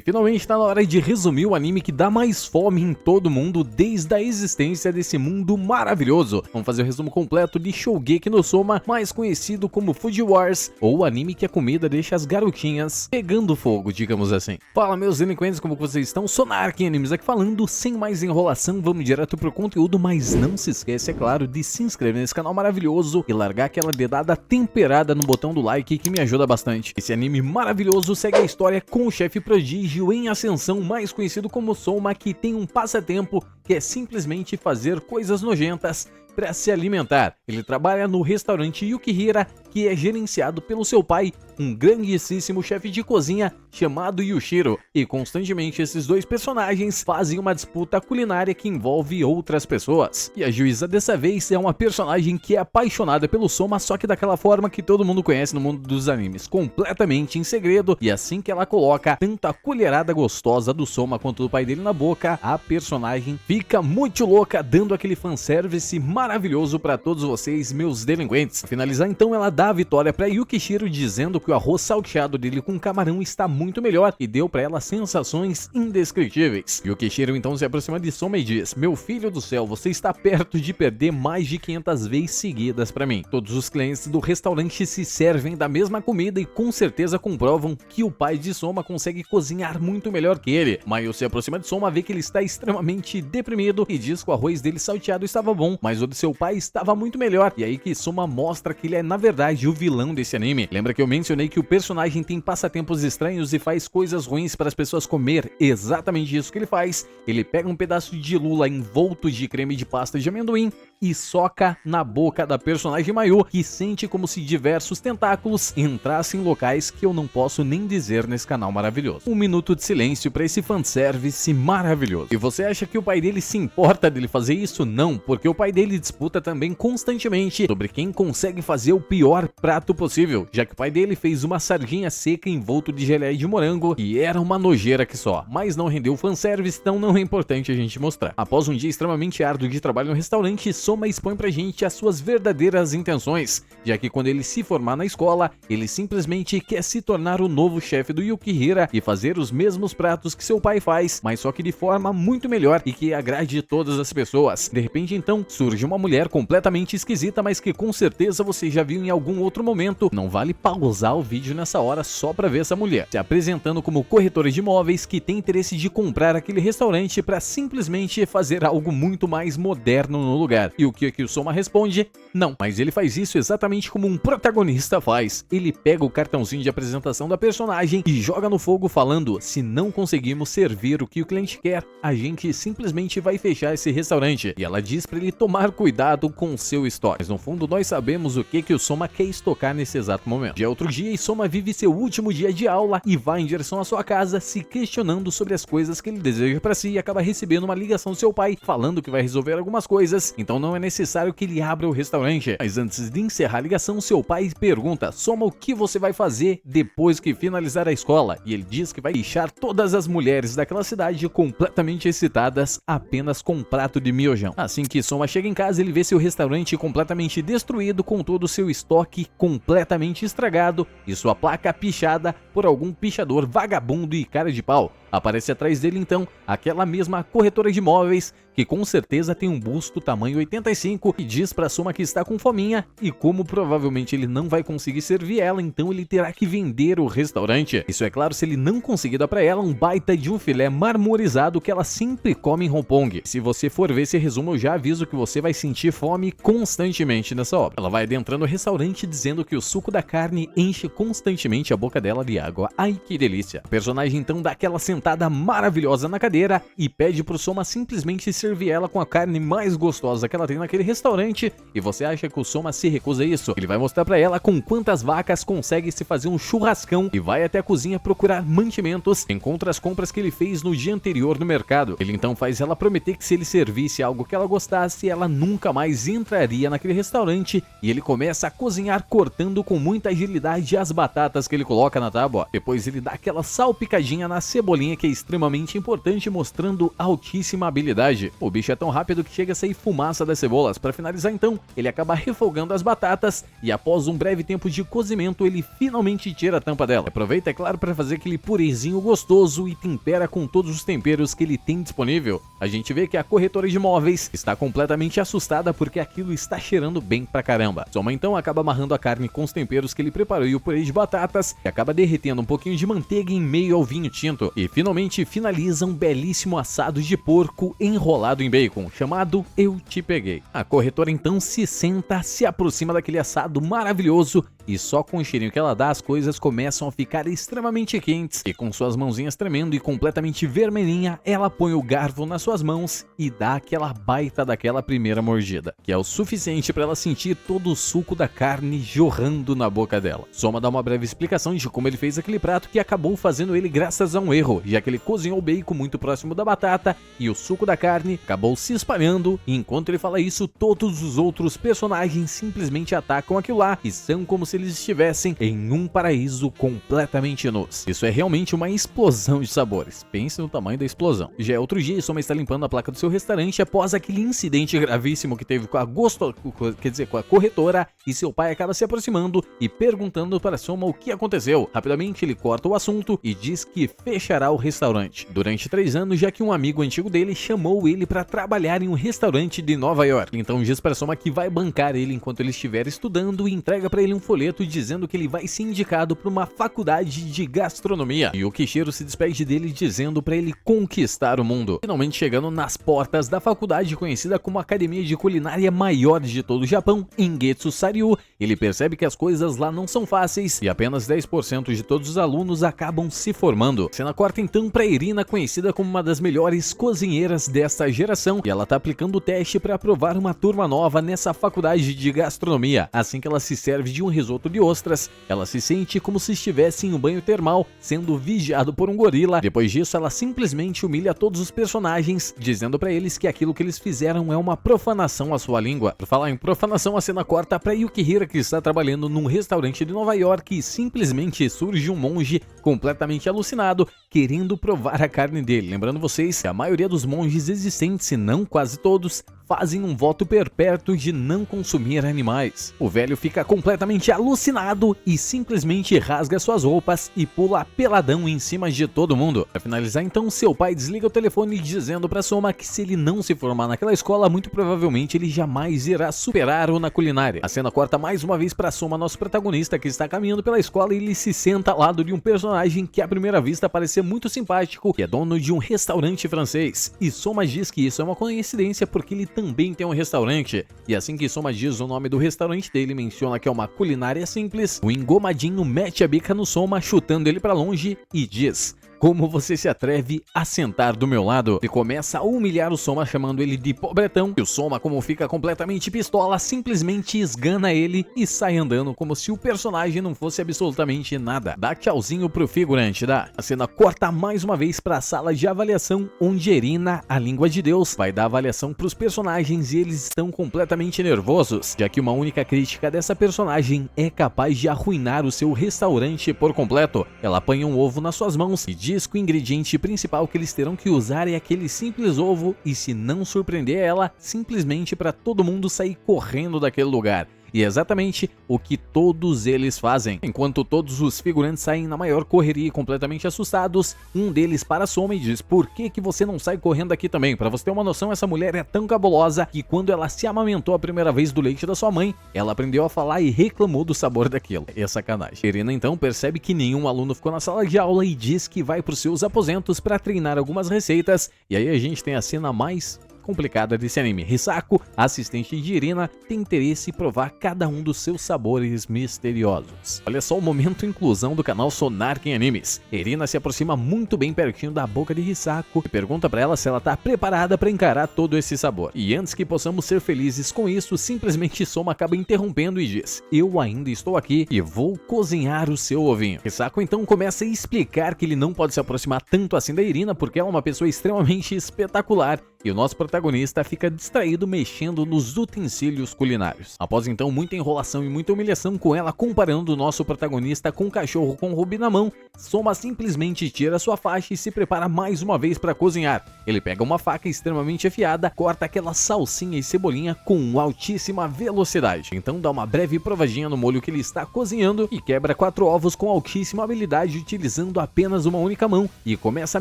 Finalmente está na hora de resumir o anime que dá mais fome em todo mundo desde a existência desse mundo maravilhoso. Vamos fazer o resumo completo de Shōgeki no Soma, mais conhecido como Food Wars, ou o anime que a comida deixa as garotinhas pegando fogo, digamos assim. Fala meus delinquentes, como vocês estão? Sonark Animes aqui falando, sem mais enrolação, vamos direto pro conteúdo, mas não se esquece, é claro, de se inscrever nesse canal maravilhoso e largar aquela dedada temperada no botão do like que me ajuda bastante. Esse anime maravilhoso segue a história com o chefe prodígio em ascensão, mais conhecido como Soma, que tem um passatempo que é simplesmente fazer coisas nojentas para se alimentar. Ele trabalha no restaurante Yukihira, que é gerenciado pelo seu pai, um grandíssimo chefe de cozinha chamado Yushiro, e constantemente esses dois personagens fazem uma disputa culinária que envolve outras pessoas. E a juíza dessa vez é uma personagem que é apaixonada pelo Soma, só que daquela forma que todo mundo conhece no mundo dos animes, completamente em segredo, e assim que ela coloca tanto a colherada gostosa do Soma quanto do pai dele na boca, a personagem fica muito louca, dando aquele fanservice maravilhoso para todos vocês, meus delinquentes. Pra finalizar então, ela dá a vitória para Yukishiro, dizendo que o arroz salteado dele com camarão está muito melhor e deu para ela sensações indescritíveis. Yukishiro então se aproxima de Soma e diz: meu filho do céu, você está perto de perder mais de 500 vezes seguidas para mim. Todos os clientes do restaurante se servem da mesma comida e com certeza comprovam que o pai de Soma consegue cozinhar muito melhor que ele. Mayu se aproxima de Soma, vê que ele está extremamente deprimido e diz que o arroz dele salteado estava bom, mas o de seu pai estava muito melhor. E aí que Soma mostra que ele é na verdade o vilão desse anime. Lembra que eu mencionei que o personagem tem passatempos estranhos e faz coisas ruins para as pessoas comer? Exatamente isso que ele faz. Ele pega um pedaço de lula envolto de creme de pasta de amendoim e soca na boca da personagem Mayu, que sente como se diversos tentáculos entrassem em locais que eu não posso nem dizer nesse canal maravilhoso. Um minuto de silêncio para esse fanservice maravilhoso. E você acha que o pai dele se importa dele fazer isso? Não, porque o pai dele disputa também constantemente sobre quem consegue fazer o pior prato possível, já que o pai dele fez uma sardinha seca envolto de geleia de morango e era uma nojeira que só, mas não rendeu fanservice, então não é importante a gente mostrar. Após um dia extremamente árduo de trabalho no restaurante, Soma expõe pra gente as suas verdadeiras intenções, já que quando ele se formar na escola, ele simplesmente quer se tornar o novo chefe do Yukihira e fazer os mesmos pratos que seu pai faz, mas só que de forma muito melhor e que agrade todas as pessoas. De repente então, surge uma mulher completamente esquisita, mas que com certeza você já viu em algum outro momento. Não vale pausar o vídeo nessa hora só pra ver essa mulher se apresentando como corretora de imóveis que tem interesse de comprar aquele restaurante para simplesmente fazer algo muito mais moderno no lugar. E o que o Soma responde? Não, mas ele faz isso exatamente como um protagonista faz. Ele pega o cartãozinho de apresentação da personagem e joga no fogo falando: se não conseguimos servir o que o cliente quer, a gente simplesmente vai fechar esse restaurante. E ela diz para ele tomar cuidado com o seu estoque. Mas no fundo nós sabemos o que o Soma quer estocar nesse exato momento. Já é outro dia e Soma vive seu último dia de aula e vai em direção à sua casa se questionando sobre as coisas que ele deseja para si e acaba recebendo uma ligação do seu pai falando que vai resolver algumas coisas, então não é necessário que ele abra o restaurante. Mas antes de encerrar a ligação, seu pai pergunta: Soma, o que você vai fazer depois que finalizar a escola? E ele diz que vai deixar todas as mulheres daquela cidade completamente excitadas apenas com um prato de miojão. Assim que Soma chega em casa, ele vê seu restaurante completamente destruído, com todo o seu estoque completamente estragado e sua placa pichada por algum pichador vagabundo e cara de pau. Aparece atrás dele então aquela mesma corretora de imóveis, que com certeza tem um busto tamanho 85 e diz pra Soma que está com fominha e como provavelmente ele não vai conseguir servir ela, então ele terá que vender o restaurante. Isso é claro se ele não conseguir dar pra ela um baita de um filé marmorizado que ela sempre come em Hong Kong. Se você for ver esse resumo, eu já aviso que você vai sentir fome constantemente nessa obra. Ela vai adentrando o restaurante dizendo que o suco da carne enche constantemente a boca dela de água. Ai que delícia. A personagem então dá aquela sentada maravilhosa na cadeira e pede pro Soma simplesmente servir ela com a carne mais gostosa que ela tem naquele restaurante. E você acha que o Soma se recusa a isso? Ele vai mostrar pra ela com quantas vacas consegue se fazer um churrascão e vai até a cozinha procurar mantimentos. Encontra as compras que ele fez no dia anterior no mercado. Ele então faz ela prometer que se ele servisse algo que ela gostasse, ela nunca mais entraria naquele restaurante. E ele começa a cozinhar cortando com muita agilidade as batatas que ele coloca na tábua. Depois ele dá aquela salpicadinha na cebolinha Porém, é que é extremamente importante, mostrando altíssima habilidade. O bicho é tão rápido que chega a sair fumaça das cebolas. Para finalizar então, ele acaba refogando as batatas e após um breve tempo de cozimento, ele finalmente tira a tampa dela. Aproveita, é claro, para fazer aquele purezinho gostoso e tempera com todos os temperos que ele tem disponível. A gente vê que a corretora de imóveis está completamente assustada porque aquilo está cheirando bem pra caramba. Soma então acaba amarrando a carne com os temperos que ele preparou e o purê de batatas e acaba derretendo um pouquinho de manteiga em meio ao vinho tinto. E finalmente finaliza um belíssimo assado de porco enrolado em bacon, chamado Eu Te Peguei. A corretora então se senta, se aproxima daquele assado maravilhoso e só com o cheirinho que ela dá as coisas começam a ficar extremamente quentes e com suas mãozinhas tremendo e completamente vermelhinha, ela põe o garfo nas suas mãos e dá aquela baita daquela primeira mordida, que é o suficiente para ela sentir todo o suco da carne jorrando na boca dela. Soma dá uma breve explicação de como ele fez aquele prato que acabou fazendo ele graças a um erro, já que ele cozinhou o bacon muito próximo da batata e o suco da carne acabou se espalhando e enquanto ele fala isso, todos os outros personagens simplesmente atacam aquilo lá e são como se eles estivessem em um paraíso completamente nus. Isso é realmente uma explosão de sabores. Pense no tamanho da explosão. Já é outro dia e Soma está limpando a placa do seu restaurante após aquele incidente gravíssimo que teve com a corretora e seu pai acaba se aproximando e perguntando para Soma o que aconteceu. Rapidamente ele corta o assunto e diz que fechará o restaurante durante 3 anos, já que um amigo antigo dele chamou ele para trabalhar em um restaurante de Nova York. Então diz para Soma que vai bancar ele enquanto ele estiver estudando e entrega para ele um folheto dizendo que ele vai ser indicado para uma faculdade de gastronomia. E o Kishiro se despede dele dizendo para ele conquistar o mundo. Finalmente chegando nas portas da faculdade conhecida como a academia de culinária maior de todo o Japão, Ingetsu Saryu, ele percebe que as coisas lá não são fáceis e apenas 10% de todos os alunos acabam se formando. Cena corta então para Irina, conhecida como uma das melhores cozinheiras desta geração, e ela tá aplicando o teste para aprovar uma turma nova nessa faculdade de gastronomia. Assim que ela se serve de um risoto de ostras, ela se sente como se estivesse em um banho termal, sendo vigiado por um gorila. Depois disso, ela simplesmente humilha todos os personagens, dizendo para eles que aquilo que eles fizeram é uma profanação à sua língua. Por falar em profanação, a cena corta para Yukihira, que está trabalhando num restaurante de Nova York, e simplesmente surge um monge completamente alucinado, querendo provar a carne dele. Lembrando vocês que a maioria dos monges existentes, se não quase todos, fazem um voto perpétuo de não consumir animais. O velho fica completamente alucinado e simplesmente rasga suas roupas e pula peladão em cima de todo mundo. Para finalizar então, seu pai desliga o telefone dizendo para Soma que se ele não se formar naquela escola, muito provavelmente ele jamais irá superar-o na culinária. A cena corta mais uma vez para Soma, nosso protagonista, que está caminhando pela escola e ele se senta ao lado de um personagem que à primeira vista parece ser muito simpático, que é dono de um restaurante francês. E Soma diz que isso é uma coincidência porque ele também tem um restaurante, e assim que Soma diz o nome do restaurante dele, menciona que é uma culinária simples, o engomadinho mete a bica no Soma, chutando ele pra longe e diz: como você se atreve a sentar do meu lado? Ele começa a humilhar o Soma, chamando ele de pobretão, e o Soma, como fica completamente pistola, simplesmente esgana ele e sai andando como se o personagem não fosse absolutamente nada. Dá tchauzinho pro figurante, dá. A cena corta mais uma vez pra sala de avaliação, onde Irina, a língua de Deus, vai dar avaliação pros personagens e eles estão completamente nervosos, já que uma única crítica dessa personagem é capaz de arruinar o seu restaurante por completo. Ela apanha um ovo nas suas mãos e diz que o ingrediente principal que eles terão que usar é aquele simples ovo e, se não surpreender ela, simplesmente para todo mundo sair correndo daquele lugar. E é exatamente o que todos eles fazem. Enquanto todos os figurantes saem na maior correria e completamente assustados, um deles para Soma e diz: por que você não sai correndo aqui também? Para você ter uma noção, essa mulher é tão cabulosa que quando ela se amamentou a primeira vez do leite da sua mãe, ela aprendeu a falar e reclamou do sabor daquilo. É sacanagem. Irina então percebe que nenhum aluno ficou na sala de aula e diz que vai para os seus aposentos para treinar algumas receitas. E aí a gente tem a cena mais complicada desse anime. Hisako, assistente de Irina, tem interesse em provar cada um dos seus sabores misteriosos. Olha só o momento inclusão do canal Sonark em Animes. Irina se aproxima muito bem pertinho da boca de Hisako e pergunta para ela se ela tá preparada para encarar todo esse sabor. E antes que possamos ser felizes com isso, simplesmente Soma acaba interrompendo e diz: eu ainda estou aqui e vou cozinhar o seu ovinho. Hisako então começa a explicar que ele não pode se aproximar tanto assim da Irina porque ela é uma pessoa extremamente espetacular e o nosso protagonista fica distraído mexendo nos utensílios culinários. Após então muita enrolação e muita humilhação com ela comparando o nosso protagonista com um cachorro com Ruby na mão, Soma simplesmente tira sua faixa e se prepara mais uma vez para cozinhar. Ele pega uma faca extremamente afiada, corta aquela salsinha e cebolinha com altíssima velocidade. Então dá uma breve provadinha no molho que ele está cozinhando e quebra 4 ovos com altíssima habilidade utilizando apenas uma única mão e começa a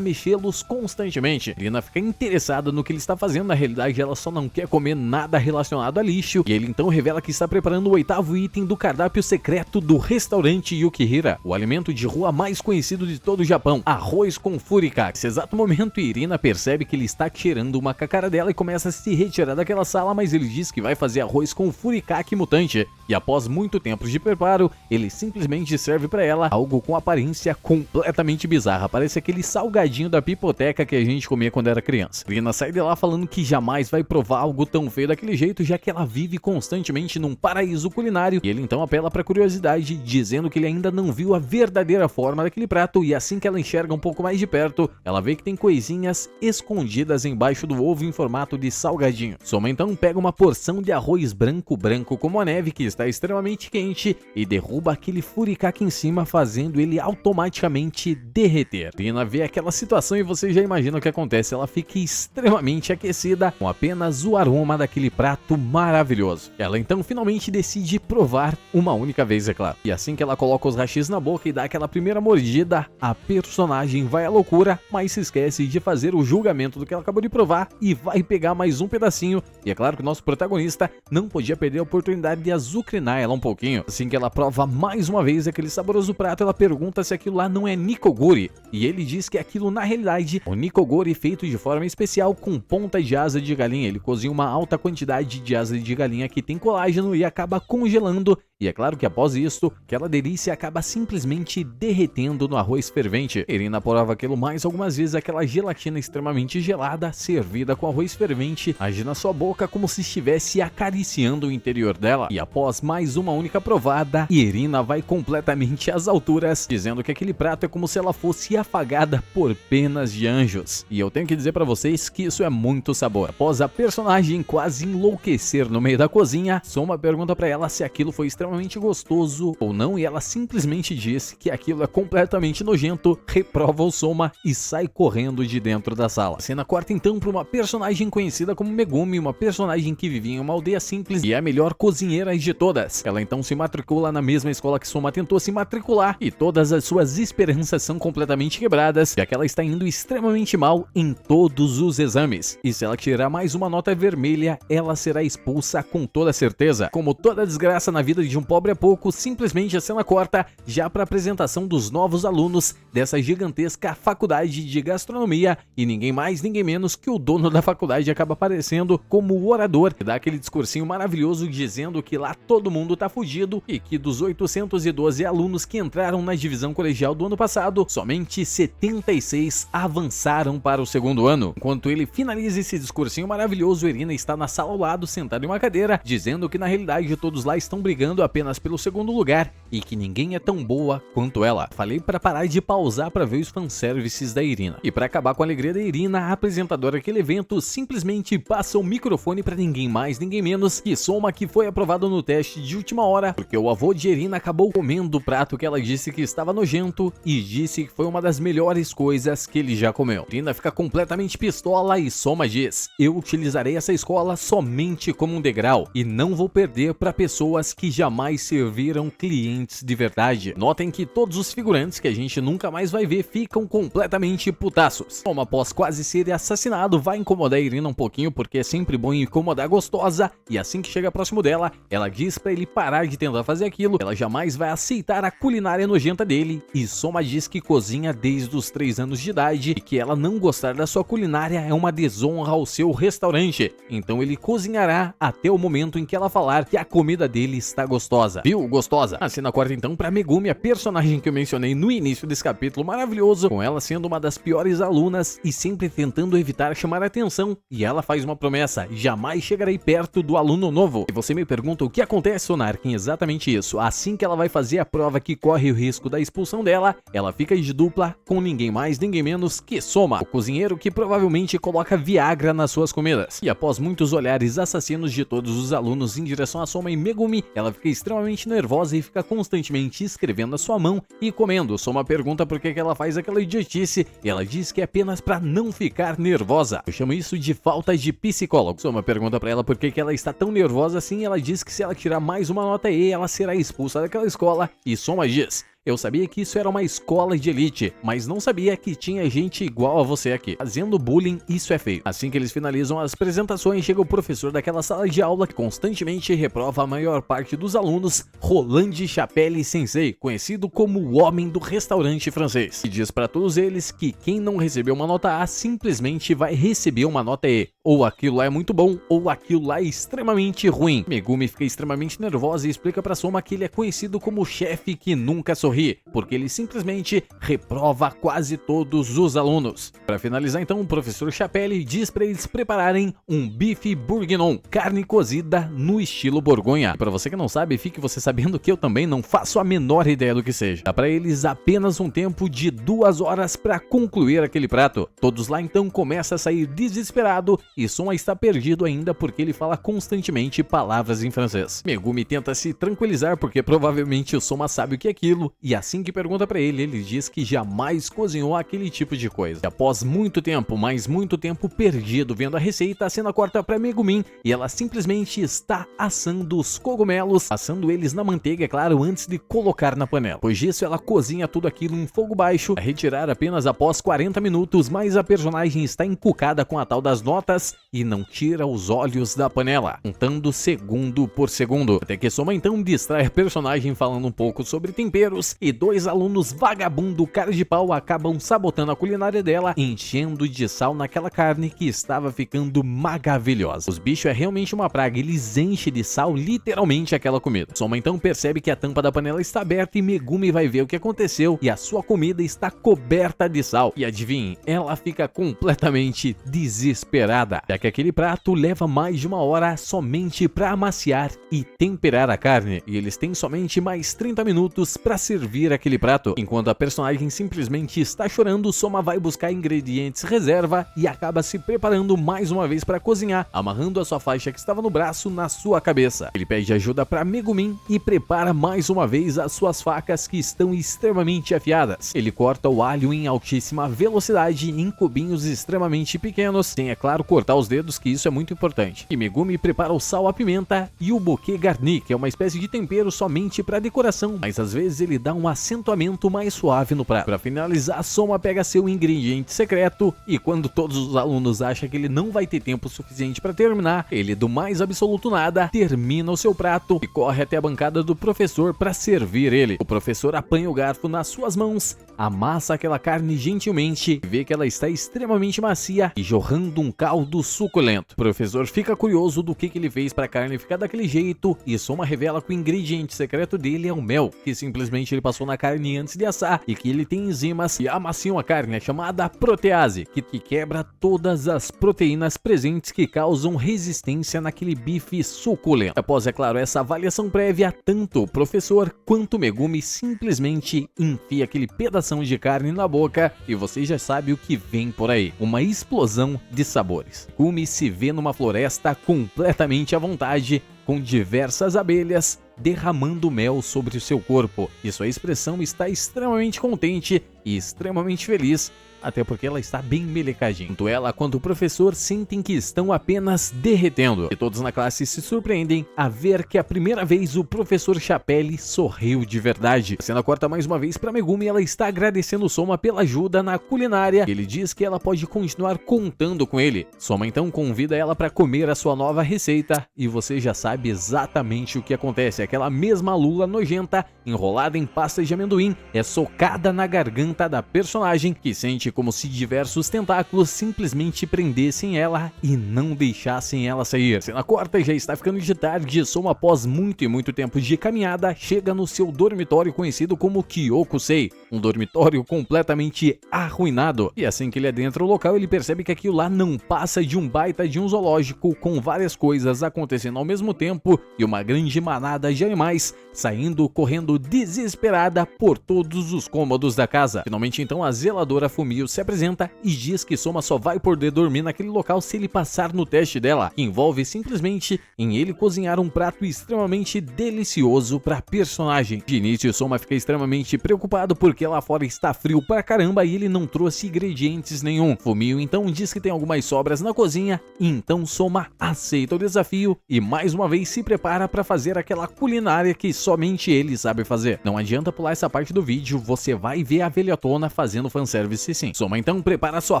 mexê-los constantemente. Lina fica interessada no que ele está fazendo, na realidade ela só não quer comer nada relacionado a lixo e ele então revela que está preparando o 8º item do cardápio secreto do restaurante Yukihira, o alimento de rua mais conhecido de todo o Japão, arroz com furikake. Nesse exato momento, Irina percebe que ele está tirando uma com a cara dela e começa a se retirar daquela sala, mas ele diz que vai fazer arroz com furikake mutante. E após muito tempo de preparo, ele simplesmente serve para ela algo com aparência completamente bizarra. Parece aquele salgadinho da pipoteca que a gente comia quando era criança. Irina sai de lá falando que jamais vai provar algo tão feio daquele jeito, já que ela vive constantemente num paraíso culinário. E ele então apela para curiosidade, dizendo que ele ainda não viu a verdadeira forma daquele prato, e assim que ela enxerga um pouco mais de perto, ela vê que tem coisinhas escondidas embaixo do ovo em formato de salgadinho. Soma então pega uma porção de arroz branco como a neve que está extremamente quente e derruba aquele furikake em cima, fazendo ele automaticamente derreter. Rina vê aquela situação e você já imagina o que acontece, ela fica extremamente aquecida com apenas o aroma daquele prato maravilhoso. Ela então finalmente decide provar uma única vez, é claro. E assim que ela coloca os hashis na boca e dá aquela primeira mordida, a personagem vai à loucura, mas se esquece de fazer o julgamento do que ela acabou de provar e vai pegar mais um pedacinho. E é claro que o nosso protagonista não podia perder a oportunidade de azucrinar ela um pouquinho. Assim que ela prova mais uma vez aquele saboroso prato, ela pergunta se aquilo lá não é nikogori, e ele diz que aquilo na realidade é o nikogori feito de forma especial com ponta de asa de galinha. Ele cozinha uma alta quantidade de asa de galinha que tem colágeno e acaba congelando. E é claro que após isso, aquela delícia acaba simplesmente derretendo no arroz fervente. Irina prova aquilo mais algumas vezes, aquela gelatina extremamente gelada, servida com arroz fervente, age na sua boca como se estivesse acariciando o interior dela. E após mais uma única provada, Irina vai completamente às alturas, dizendo que aquele prato é como se ela fosse afagada por penas de anjos. E eu tenho que dizer pra vocês que isso é muito sabor. Após a personagem quase enlouquecer no meio da cozinha, Soma pergunta pra ela se aquilo foi extremamente gostoso ou não, e ela simplesmente diz que aquilo é completamente nojento, reprova o Soma e sai correndo de dentro da sala. A cena corta então para uma personagem conhecida como Megumi, uma personagem que vivia em uma aldeia simples e é a melhor cozinheira de todas. Ela então se matricula na mesma escola que Soma tentou se matricular e todas as suas esperanças são completamente quebradas, já que ela está indo extremamente mal em todos os exames. E se ela tirar mais uma nota vermelha, ela será expulsa com toda certeza. Como toda desgraça na vida de um pobre é pouco, simplesmente a cena corta já para a apresentação dos novos alunos dessa gigantesca faculdade de gastronomia, e ninguém mais, ninguém menos que o dono da faculdade acaba aparecendo como o orador, que dá aquele discursinho maravilhoso dizendo que lá todo mundo tá fudido e que dos 812 alunos que entraram na divisão colegial do ano passado, somente 76 avançaram para o segundo ano. Enquanto ele finaliza esse discursinho maravilhoso, Irina está na sala ao lado, sentada em uma cadeira, dizendo que na realidade todos lá estão brigando apenas pelo segundo lugar e que ninguém é tão boa quanto ela. Falei para parar de pausar para ver os fanservices da Irina. E para acabar com a alegria da Irina, a apresentadora daquele evento simplesmente passa o microfone para ninguém mais, ninguém menos que Soma, que foi aprovado no teste de última hora, porque o avô de Irina acabou comendo o prato que ela disse que estava nojento e disse que foi uma das melhores coisas que ele já comeu. Irina fica completamente pistola e Soma diz: eu utilizarei essa escola somente como um degrau e não vou perder para pessoas que jamais serviram clientes de verdade. Notem que todos os figurantes que a gente nunca mais vai ver ficam completamente putaços. Soma, após quase ser assassinado, vai incomodar a Irina um pouquinho, porque é sempre bom incomodar a gostosa, e assim que chega próximo dela, ela diz pra ele parar de tentar fazer aquilo, ela jamais vai aceitar a culinária nojenta dele, e Soma diz que cozinha desde os 3 anos de idade, e que ela não gostar da sua culinária é uma desonra ao seu restaurante, então ele cozinhará até o momento em que ela falar que a comida dele está gostosa. Viu, gostosa? A cena corta então pra Megumi, a personagem que eu mencionei no início desse capítulo maravilhoso, com ela sendo uma das piores alunas e sempre tentando evitar chamar a atenção, e ela faz uma promessa: jamais chegarei perto do aluno novo. E você me pergunta o que acontece, Sonarkin? Exatamente isso. Assim que ela vai fazer a prova que corre o risco da expulsão dela, ela fica de dupla com ninguém mais, ninguém menos que Soma, o cozinheiro que provavelmente coloca coloca Viagra nas suas comidas. E após muitos olhares assassinos de todos os alunos em direção a Soma e Megumi, ela fica extremamente nervosa e fica constantemente escrevendo a sua mão e comendo. Soma pergunta por que ela faz aquela idiotice e ela diz que é apenas pra não ficar nervosa. Eu chamo isso de falta de psicólogo. Soma pergunta pra ela por que ela está tão nervosa assim e ela diz que se ela tirar mais uma nota E, ela será expulsa daquela escola. E Soma diz: eu sabia que isso era uma escola de elite, mas não sabia que tinha gente igual a você aqui. Fazendo bullying, isso é feio. Assim que eles finalizam as apresentações, chega o professor daquela sala de aula que constantemente reprova a maior parte dos alunos, Roland Chapelle Sensei, conhecido como o homem do restaurante francês. E diz para todos eles que quem não recebeu uma nota A simplesmente vai receber uma nota E. Ou aquilo lá é muito bom, ou aquilo lá é extremamente ruim. Megumi fica extremamente nervosa e explica pra Soma que ele é conhecido como o chefe que nunca sorri, porque ele simplesmente reprova quase todos os alunos. Para finalizar então, o professor Chapelle diz para eles prepararem um bife bourguignon, carne cozida no estilo Borgonha. Para você que não sabe, fique você sabendo que eu também não faço a menor ideia do que seja. Dá para eles apenas um tempo de 2 horas para concluir aquele prato. Todos lá então começam a sair desesperado e Soma está perdido ainda porque ele fala constantemente palavras em francês. Megumi tenta se tranquilizar porque provavelmente o Soma sabe o que é aquilo. E assim que pergunta pra ele, ele diz que jamais cozinhou aquele tipo de coisa. E após muito tempo, mas muito tempo perdido vendo a receita, a cena corta pra Megumin e ela simplesmente está assando os cogumelos, assando eles na manteiga, é claro, antes de colocar na panela. Depois disso, ela cozinha tudo aquilo em fogo baixo, a retirar apenas após 40 minutos, mas a personagem está encucada com a tal das notas e não tira os olhos da panela, contando segundo por segundo. Até que Soma então distrai a personagem falando um pouco sobre temperos e 2 alunos vagabundo cara de pau acabam sabotando a culinária dela, enchendo de sal naquela carne que estava ficando maravilhosa. Os bichos é realmente uma praga, eles enchem de sal literalmente aquela comida. Soma então percebe que a tampa da panela está aberta e Megumi vai ver o que aconteceu e a sua comida está coberta de sal. E adivinhe, ela fica completamente desesperada, já que aquele prato leva mais de 1 hora somente para amaciar e temperar a carne, e eles têm somente mais 30 minutos para servir aquele prato. Enquanto a personagem simplesmente está chorando, Soma vai buscar ingredientes reserva e acaba se preparando mais uma vez para cozinhar, amarrando a sua faixa que estava no braço na sua cabeça. Ele pede ajuda para Megumin e prepara mais uma vez as suas facas que estão extremamente afiadas. Ele corta o alho em altíssima velocidade em cubinhos extremamente pequenos, sem, é claro, cortar os dedos, que isso é muito importante. E Megumi prepara o sal, a pimenta e o bouquet garni, que é uma espécie de tempero somente para decoração, mas às vezes ele dá um acentuamento mais suave no prato. Para finalizar, Soma pega seu ingrediente secreto e quando todos os alunos acham que ele não vai ter tempo suficiente para terminar, ele do mais absoluto nada termina o seu prato e corre até a bancada do professor para servir ele. O professor apanha o garfo nas suas mãos, amassa aquela carne gentilmente, vê que ela está extremamente macia e jorrando um caldo suculento. O professor fica curioso do que ele fez para a carne ficar daquele jeito e Soma revela que o ingrediente secreto dele é o mel, que simplesmente ele passou na carne antes de assar e que ele tem enzimas que amaciam a carne, é chamada protease, que quebra todas as proteínas presentes que causam resistência naquele bife suculento. Após, é claro, essa avaliação prévia, tanto o professor quanto o Megumi simplesmente enfia aquele pedação de carne na boca e você já sabe o que vem por aí, uma explosão de sabores. Megumi se vê numa floresta completamente à vontade, com diversas abelhas derramando mel sobre o seu corpo, e sua expressão está extremamente contente e extremamente feliz, até porque ela está bem melecadinha. Tanto ela quanto o professor sentem que estão apenas derretendo, e todos na classe se surpreendem a ver que a primeira vez o professor Chapelle sorriu de verdade. A cena corta mais uma vez para Megumi e ela está agradecendo Soma pela ajuda na culinária. Ele diz que ela pode continuar contando com ele. Soma então convida ela para comer a sua nova receita e você já sabe exatamente o que acontece. Aquela mesma lula nojenta enrolada em pastas de amendoim é socada na garganta da personagem, que sente como se diversos tentáculos simplesmente prendessem ela e não deixassem ela sair. A cena corta já está ficando de tarde. Soma, após muito e muito tempo de caminhada, chega no seu dormitório conhecido como Kyokusei, um dormitório completamente arruinado. E assim que ele adentra o local, ele percebe que aquilo lá não passa de um baita de um zoológico com várias coisas acontecendo ao mesmo tempo e uma grande manada de animais saindo correndo desesperada por todos os cômodos da casa. Finalmente então a zeladora Fumio Fumio se apresenta e diz que Soma só vai poder dormir naquele local se ele passar no teste dela, que envolve simplesmente em ele cozinhar um prato extremamente delicioso para personagem. De início, Soma fica extremamente preocupado porque lá fora está frio pra caramba e ele não trouxe ingredientes nenhum. Fumio então diz que tem algumas sobras na cozinha, e então Soma aceita o desafio e mais uma vez se prepara para fazer aquela culinária que somente ele sabe fazer. Não adianta pular essa parte do vídeo, você vai ver a velhotona fazendo fanservice sim. Soma então prepara sua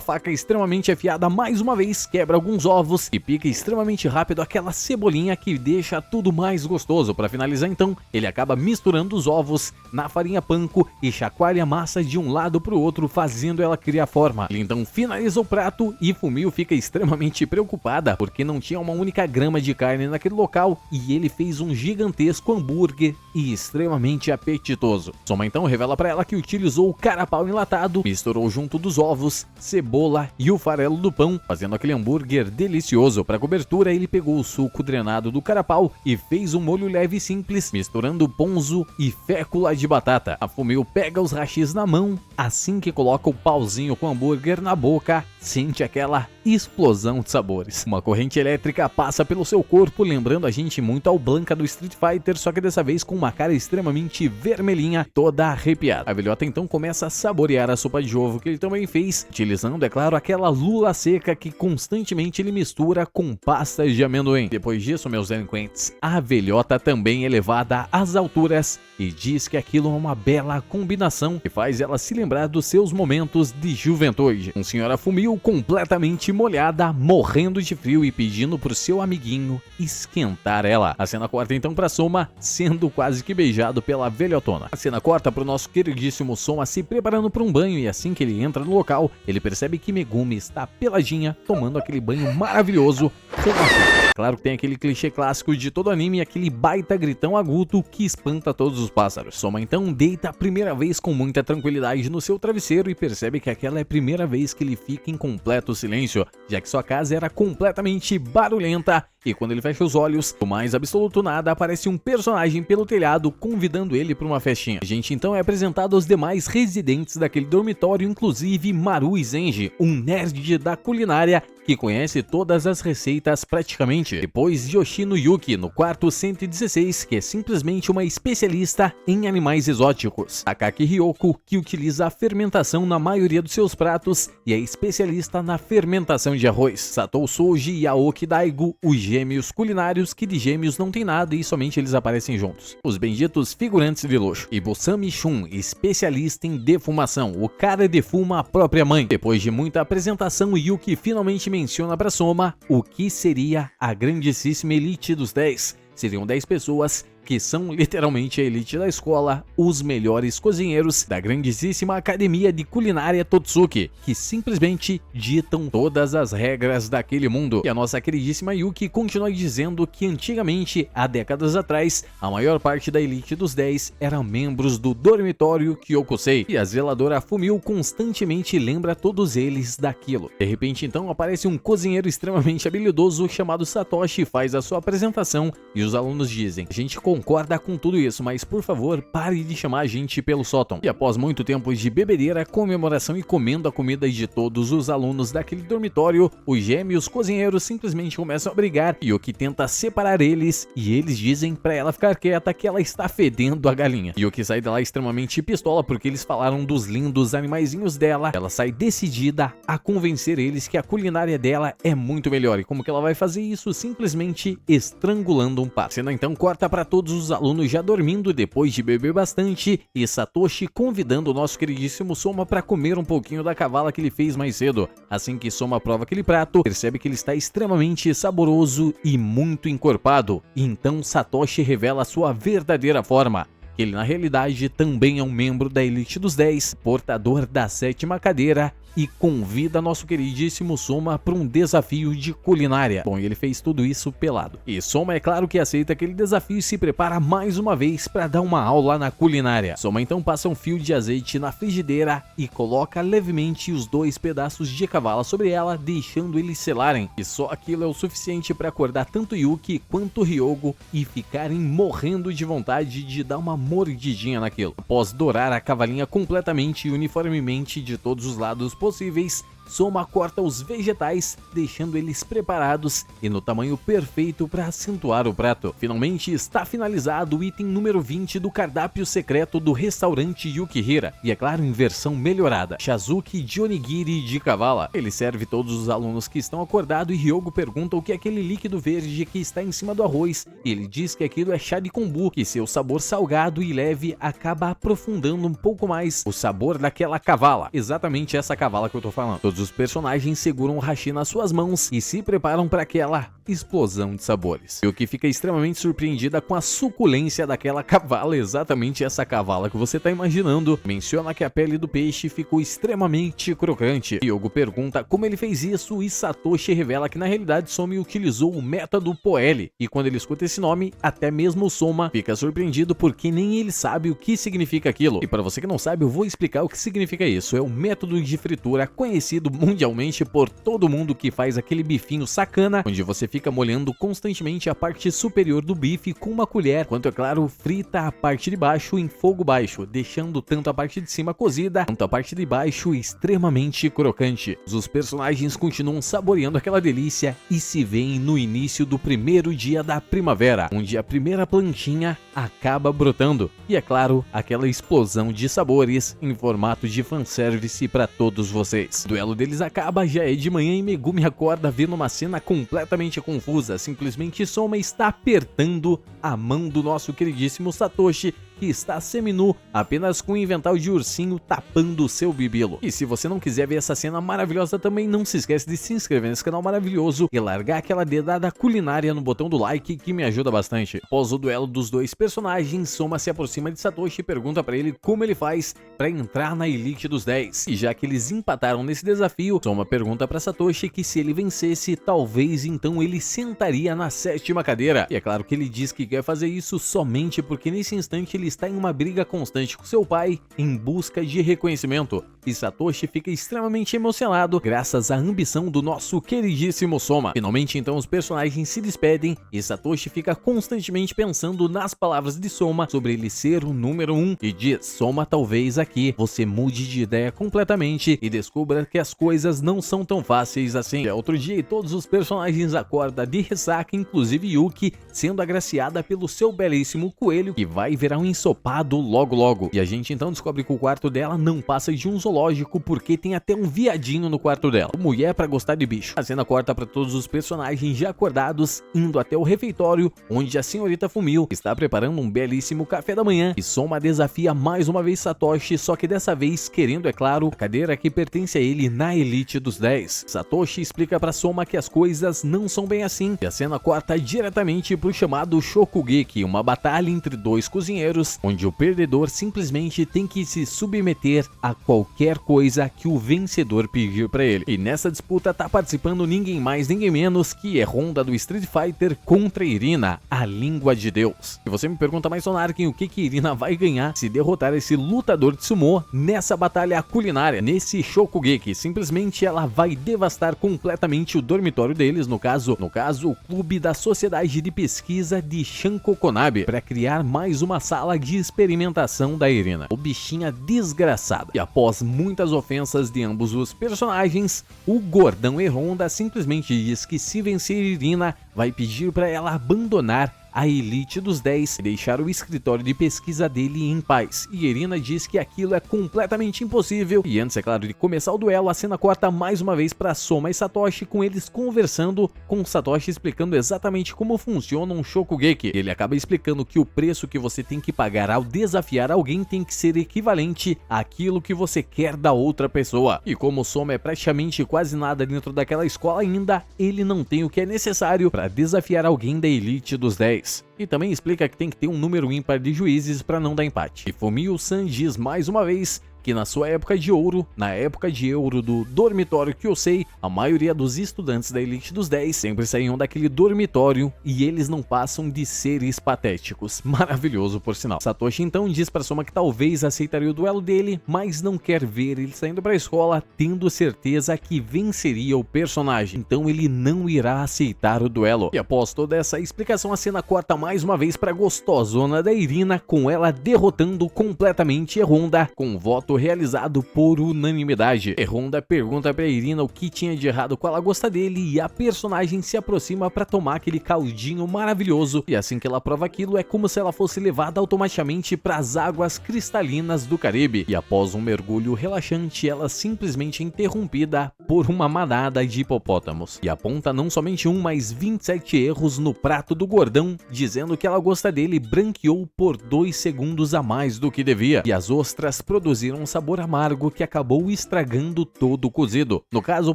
faca extremamente afiada mais uma vez, quebra alguns ovos e pica extremamente rápido aquela cebolinha que deixa tudo mais gostoso. Para finalizar então, ele acaba misturando os ovos na farinha panko e chacoalha a massa de um lado para o outro, fazendo ela criar forma. Ele então finaliza o prato e Fumio fica extremamente preocupada porque não tinha uma única grama de carne naquele local e ele fez um gigantesco hambúrguer e extremamente apetitoso. Soma então revela para ela que utilizou o carapau enlatado, misturou junto dos ovos, cebola e o farelo do pão, fazendo aquele hambúrguer delicioso. Para cobertura, ele pegou o suco drenado do carapau e fez um molho leve e simples, misturando ponzu e fécula de batata. A Fumio pega os hashis na mão, assim que coloca o pauzinho com hambúrguer na boca, sente aquela explosão de sabores. Uma corrente elétrica passa pelo seu corpo, lembrando a gente muito ao Blanka do Street Fighter, só que dessa vez com uma cara extremamente vermelhinha, toda arrepiada. A velhota então começa a saborear a sopa de ovo que ele também fez, utilizando, é claro, aquela lula seca que constantemente ele mistura com pastas de amendoim. Depois disso, meus delinquentes, a velhota também é levada às alturas e diz que aquilo é uma bela combinação que faz ela se lembrar dos seus momentos de juventude. Um senhora Fumio completamente molhada, morrendo de frio e pedindo pro seu amiguinho esquentar ela. A cena corta então pra Soma sendo quase que beijado pela velhotona. A cena corta pro nosso queridíssimo Soma se preparando para um banho e assim que ele entra no local, ele percebe que Megumi está peladinha, tomando aquele banho maravilhoso com açúcar. Claro que tem aquele clichê clássico de todo anime, aquele baita gritão agudo que espanta todos os pássaros. Soma então deita a primeira vez com muita tranquilidade no seu travesseiro e percebe que aquela é a primeira vez que ele fica em completo silêncio, já que sua casa era completamente barulhenta. E quando ele fecha os olhos, do mais absoluto nada, aparece um personagem pelo telhado convidando ele para uma festinha. A gente então é apresentado aos demais residentes daquele dormitório, inclusive Maru e Zenji, um nerd da culinária que conhece todas as receitas praticamente. Depois Yoshino Yuki no quarto 116, que é simplesmente uma especialista em animais exóticos. Akaki Ryoko, que utiliza a fermentação na maioria dos seus pratos e é especialista na fermentação de arroz. Satou Soji e Aoki Daigo, os gêmeos culinários que de gêmeos não tem nada e somente eles aparecem juntos. Os benditos figurantes de luxo. E Bosami Shun, especialista em defumação. O cara defuma a própria mãe. Depois de muita apresentação, Yuki finalmente menciona para Soma o que seria a grandíssima elite dos 10. Seriam 10 pessoas que são literalmente a elite da escola, os melhores cozinheiros da grandíssima academia de culinária Totsuki, que simplesmente ditam todas as regras daquele mundo. E a nossa queridíssima Yuki continua dizendo que antigamente, há décadas atrás, a maior parte da elite dos 10 eram membros do dormitório Kyokusei, e a zeladora Fumio constantemente lembra todos eles daquilo. De repente então aparece um cozinheiro extremamente habilidoso chamado Satoshi, faz a sua apresentação e os alunos dizem: a gente concorda com tudo isso, mas por favor, pare de chamar a gente pelo sótão. E após muito tempo de bebedeira, comemoração e comendo a comida de todos os alunos daquele dormitório, os gêmeos cozinheiros simplesmente começam a brigar e o que tenta separar eles, e eles dizem pra ela ficar quieta que ela está fedendo a galinha. E o que sai dela extremamente pistola porque eles falaram dos lindos animaizinhos dela. Ela sai decidida a convencer eles que a culinária dela é muito melhor. E como que ela vai fazer isso? Simplesmente estrangulando um pato. A cena então corta para todos os alunos já dormindo depois de beber bastante e Satoshi convidando o nosso queridíssimo Soma para comer um pouquinho da cavala que ele fez mais cedo. Assim que Soma prova aquele prato, percebe que ele está extremamente saboroso e muito encorpado. E então Satoshi revela sua verdadeira forma. Ele na realidade também é um membro da elite dos 10, portador da 7ª cadeira, e convida nosso queridíssimo Soma para um desafio de culinária. Bom, ele fez tudo isso pelado. E Soma é claro que aceita aquele desafio e se prepara mais uma vez para dar uma aula na culinária. Soma então passa um fio de azeite na frigideira e coloca levemente os 2 pedaços de cavala sobre ela, deixando eles selarem. E só aquilo é o suficiente para acordar tanto Yuki quanto Ryogo e ficarem morrendo de vontade de dar uma mordidinha naquilo. Após dourar a cavalinha completamente e uniformemente de todos os lados possíveis, Soma corta os vegetais, deixando eles preparados e no tamanho perfeito para acentuar o prato. Finalmente está finalizado o item número 20 do cardápio secreto do restaurante Yukihira, e é claro, em versão melhorada, Shazuki de Onigiri de Kavala. Ele serve todos os alunos que estão acordados e Ryogo pergunta o que é aquele líquido verde que está em cima do arroz, e ele diz que aquilo é chá de kombu, que seu sabor salgado e leve acaba aprofundando um pouco mais o sabor daquela kavala. Exatamente essa kavala que eu tô falando. Todos os personagens seguram o hashi nas suas mãos e se preparam para aquela explosão de sabores. E o que fica extremamente surpreendida com a suculência daquela kavala, exatamente essa kavala que você tá imaginando. Menciona que a pele do peixe ficou extremamente crocante. Ryogo pergunta como ele fez isso e Satoshi revela que na realidade Soma utilizou o método Poeli. E quando ele escuta esse nome, até mesmo o Soma fica surpreendido porque nem ele sabe o que significa aquilo. E para você que não sabe, eu vou explicar o que significa isso. É um método de fritura conhecido mundialmente por todo mundo que faz aquele bifinho sacana, onde você fica molhando constantemente a parte superior do bife com uma colher, enquanto é claro, frita a parte de baixo em fogo baixo, deixando tanto a parte de cima cozida, quanto a parte de baixo extremamente crocante. Os personagens continuam saboreando aquela delícia e se veem no início do primeiro dia da primavera, onde a primeira plantinha acaba brotando. E é claro, aquela explosão de sabores em formato de fanservice para todos vocês. O duelo deles acaba, já é de manhã e Megumi acorda vendo uma cena completamente confusa. Simplesmente Soma está apertando a mão do nosso queridíssimo Satoshi, que está seminu, apenas com um inventário de ursinho tapando o seu bibilo. E se você não quiser ver essa cena maravilhosa também, não se esquece de se inscrever nesse canal maravilhoso e largar aquela dedada culinária no botão do like que me ajuda bastante. Após o duelo dos dois personagens, Soma se aproxima de Satoshi e pergunta para ele como ele faz para entrar na elite dos 10. E já que eles empataram nesse desafio, Soma pergunta para Satoshi que se ele vencesse, talvez então ele sentaria na 7ª cadeira. E é claro que ele diz que quer fazer isso somente porque nesse instante ele está em uma briga constante com seu pai em busca de reconhecimento. E Satoshi fica extremamente emocionado graças à ambição do nosso queridíssimo Soma. Finalmente então os personagens se despedem e Satoshi fica constantemente pensando nas palavras de Soma sobre ele ser o número 1 e diz: Soma, talvez aqui você mude de ideia completamente e descubra que as coisas não são tão fáceis assim. É outro dia e todos os personagens acordam de ressaca, inclusive Yuki, sendo agraciada pelo seu belíssimo coelho que vai virar um ensopado logo logo. E a gente então descobre que o quarto dela não passa de um zoológico porque tem até um viadinho no quarto dela. Mulher pra gostar de bicho. A cena corta para todos os personagens já acordados, indo até o refeitório, onde a senhorita Fumio está preparando um belíssimo café da manhã e Soma desafia mais uma vez Satoshi, só que dessa vez querendo, é claro, a cadeira que pertence a ele na elite dos 10. Satoshi explica para Soma que as coisas não são bem assim e a cena corta diretamente pro chamado Shokugeki, uma batalha entre dois cozinheiros, onde o perdedor simplesmente tem que se submeter a qualquer coisa que o vencedor pedir para ele. E nessa disputa tá participando ninguém mais, ninguém menos que é Honda do Street Fighter contra Irina, a língua de Deus. E você me pergunta, mais Sonarken, o que Irina vai ganhar se derrotar esse lutador de sumô nessa batalha culinária, nesse Shokugeki? Simplesmente ela vai devastar completamente o dormitório deles, no caso o clube da Sociedade de Pesquisa de Shankokonabe, para criar mais uma sala de experimentação da Irina, o bichinha desgraçada. E após muitas ofensas de ambos os personagens, o gordão e Honda simplesmente diz que se vencer Irina, vai pedir para ela abandonar a elite dos 10 e deixar o escritório de pesquisa dele em paz. E Irina diz que aquilo é completamente impossível. E antes, é claro, de começar o duelo, a cena corta mais uma vez para Soma e Satoshi, com eles conversando, com Satoshi explicando exatamente como funciona um Shokugeki. Ele acaba explicando que o preço que você tem que pagar ao desafiar alguém tem que ser equivalente àquilo que você quer da outra pessoa. E como Soma é praticamente quase nada dentro daquela escola ainda, ele não tem o que é necessário para desafiar alguém da elite dos 10. E também explica que tem que ter um número ímpar de juízes para não dar empate. E Fumio-san diz mais uma vez que na sua época de ouro, na época de ouro do dormitório Kyosei, a maioria dos estudantes da elite dos 10 sempre saíam daquele dormitório e eles não passam de seres patéticos. Maravilhoso, por sinal. Satoshi então diz para Soma que talvez aceitaria o duelo dele, mas não quer ver ele saindo para a escola tendo certeza que venceria o personagem. Então ele não irá aceitar o duelo. E após toda essa explicação, a cena corta mais uma vez para a gostosona da Irina, com ela derrotando completamente a Honda com voto realizado por unanimidade. E Honda pergunta pra Irina o que tinha de errado com a lagosta dele e a personagem se aproxima pra tomar aquele caldinho maravilhoso, e assim que ela prova aquilo é como se ela fosse levada automaticamente pras águas cristalinas do Caribe, e após um mergulho relaxante ela simplesmente é interrompida por uma manada de hipopótamos, e aponta não somente um, mas 27 erros no prato do gordão, dizendo que a lagosta dele branqueou por 2 segundos a mais do que devia, e as ostras produziram um sabor amargo que acabou estragando todo o cozido. No caso,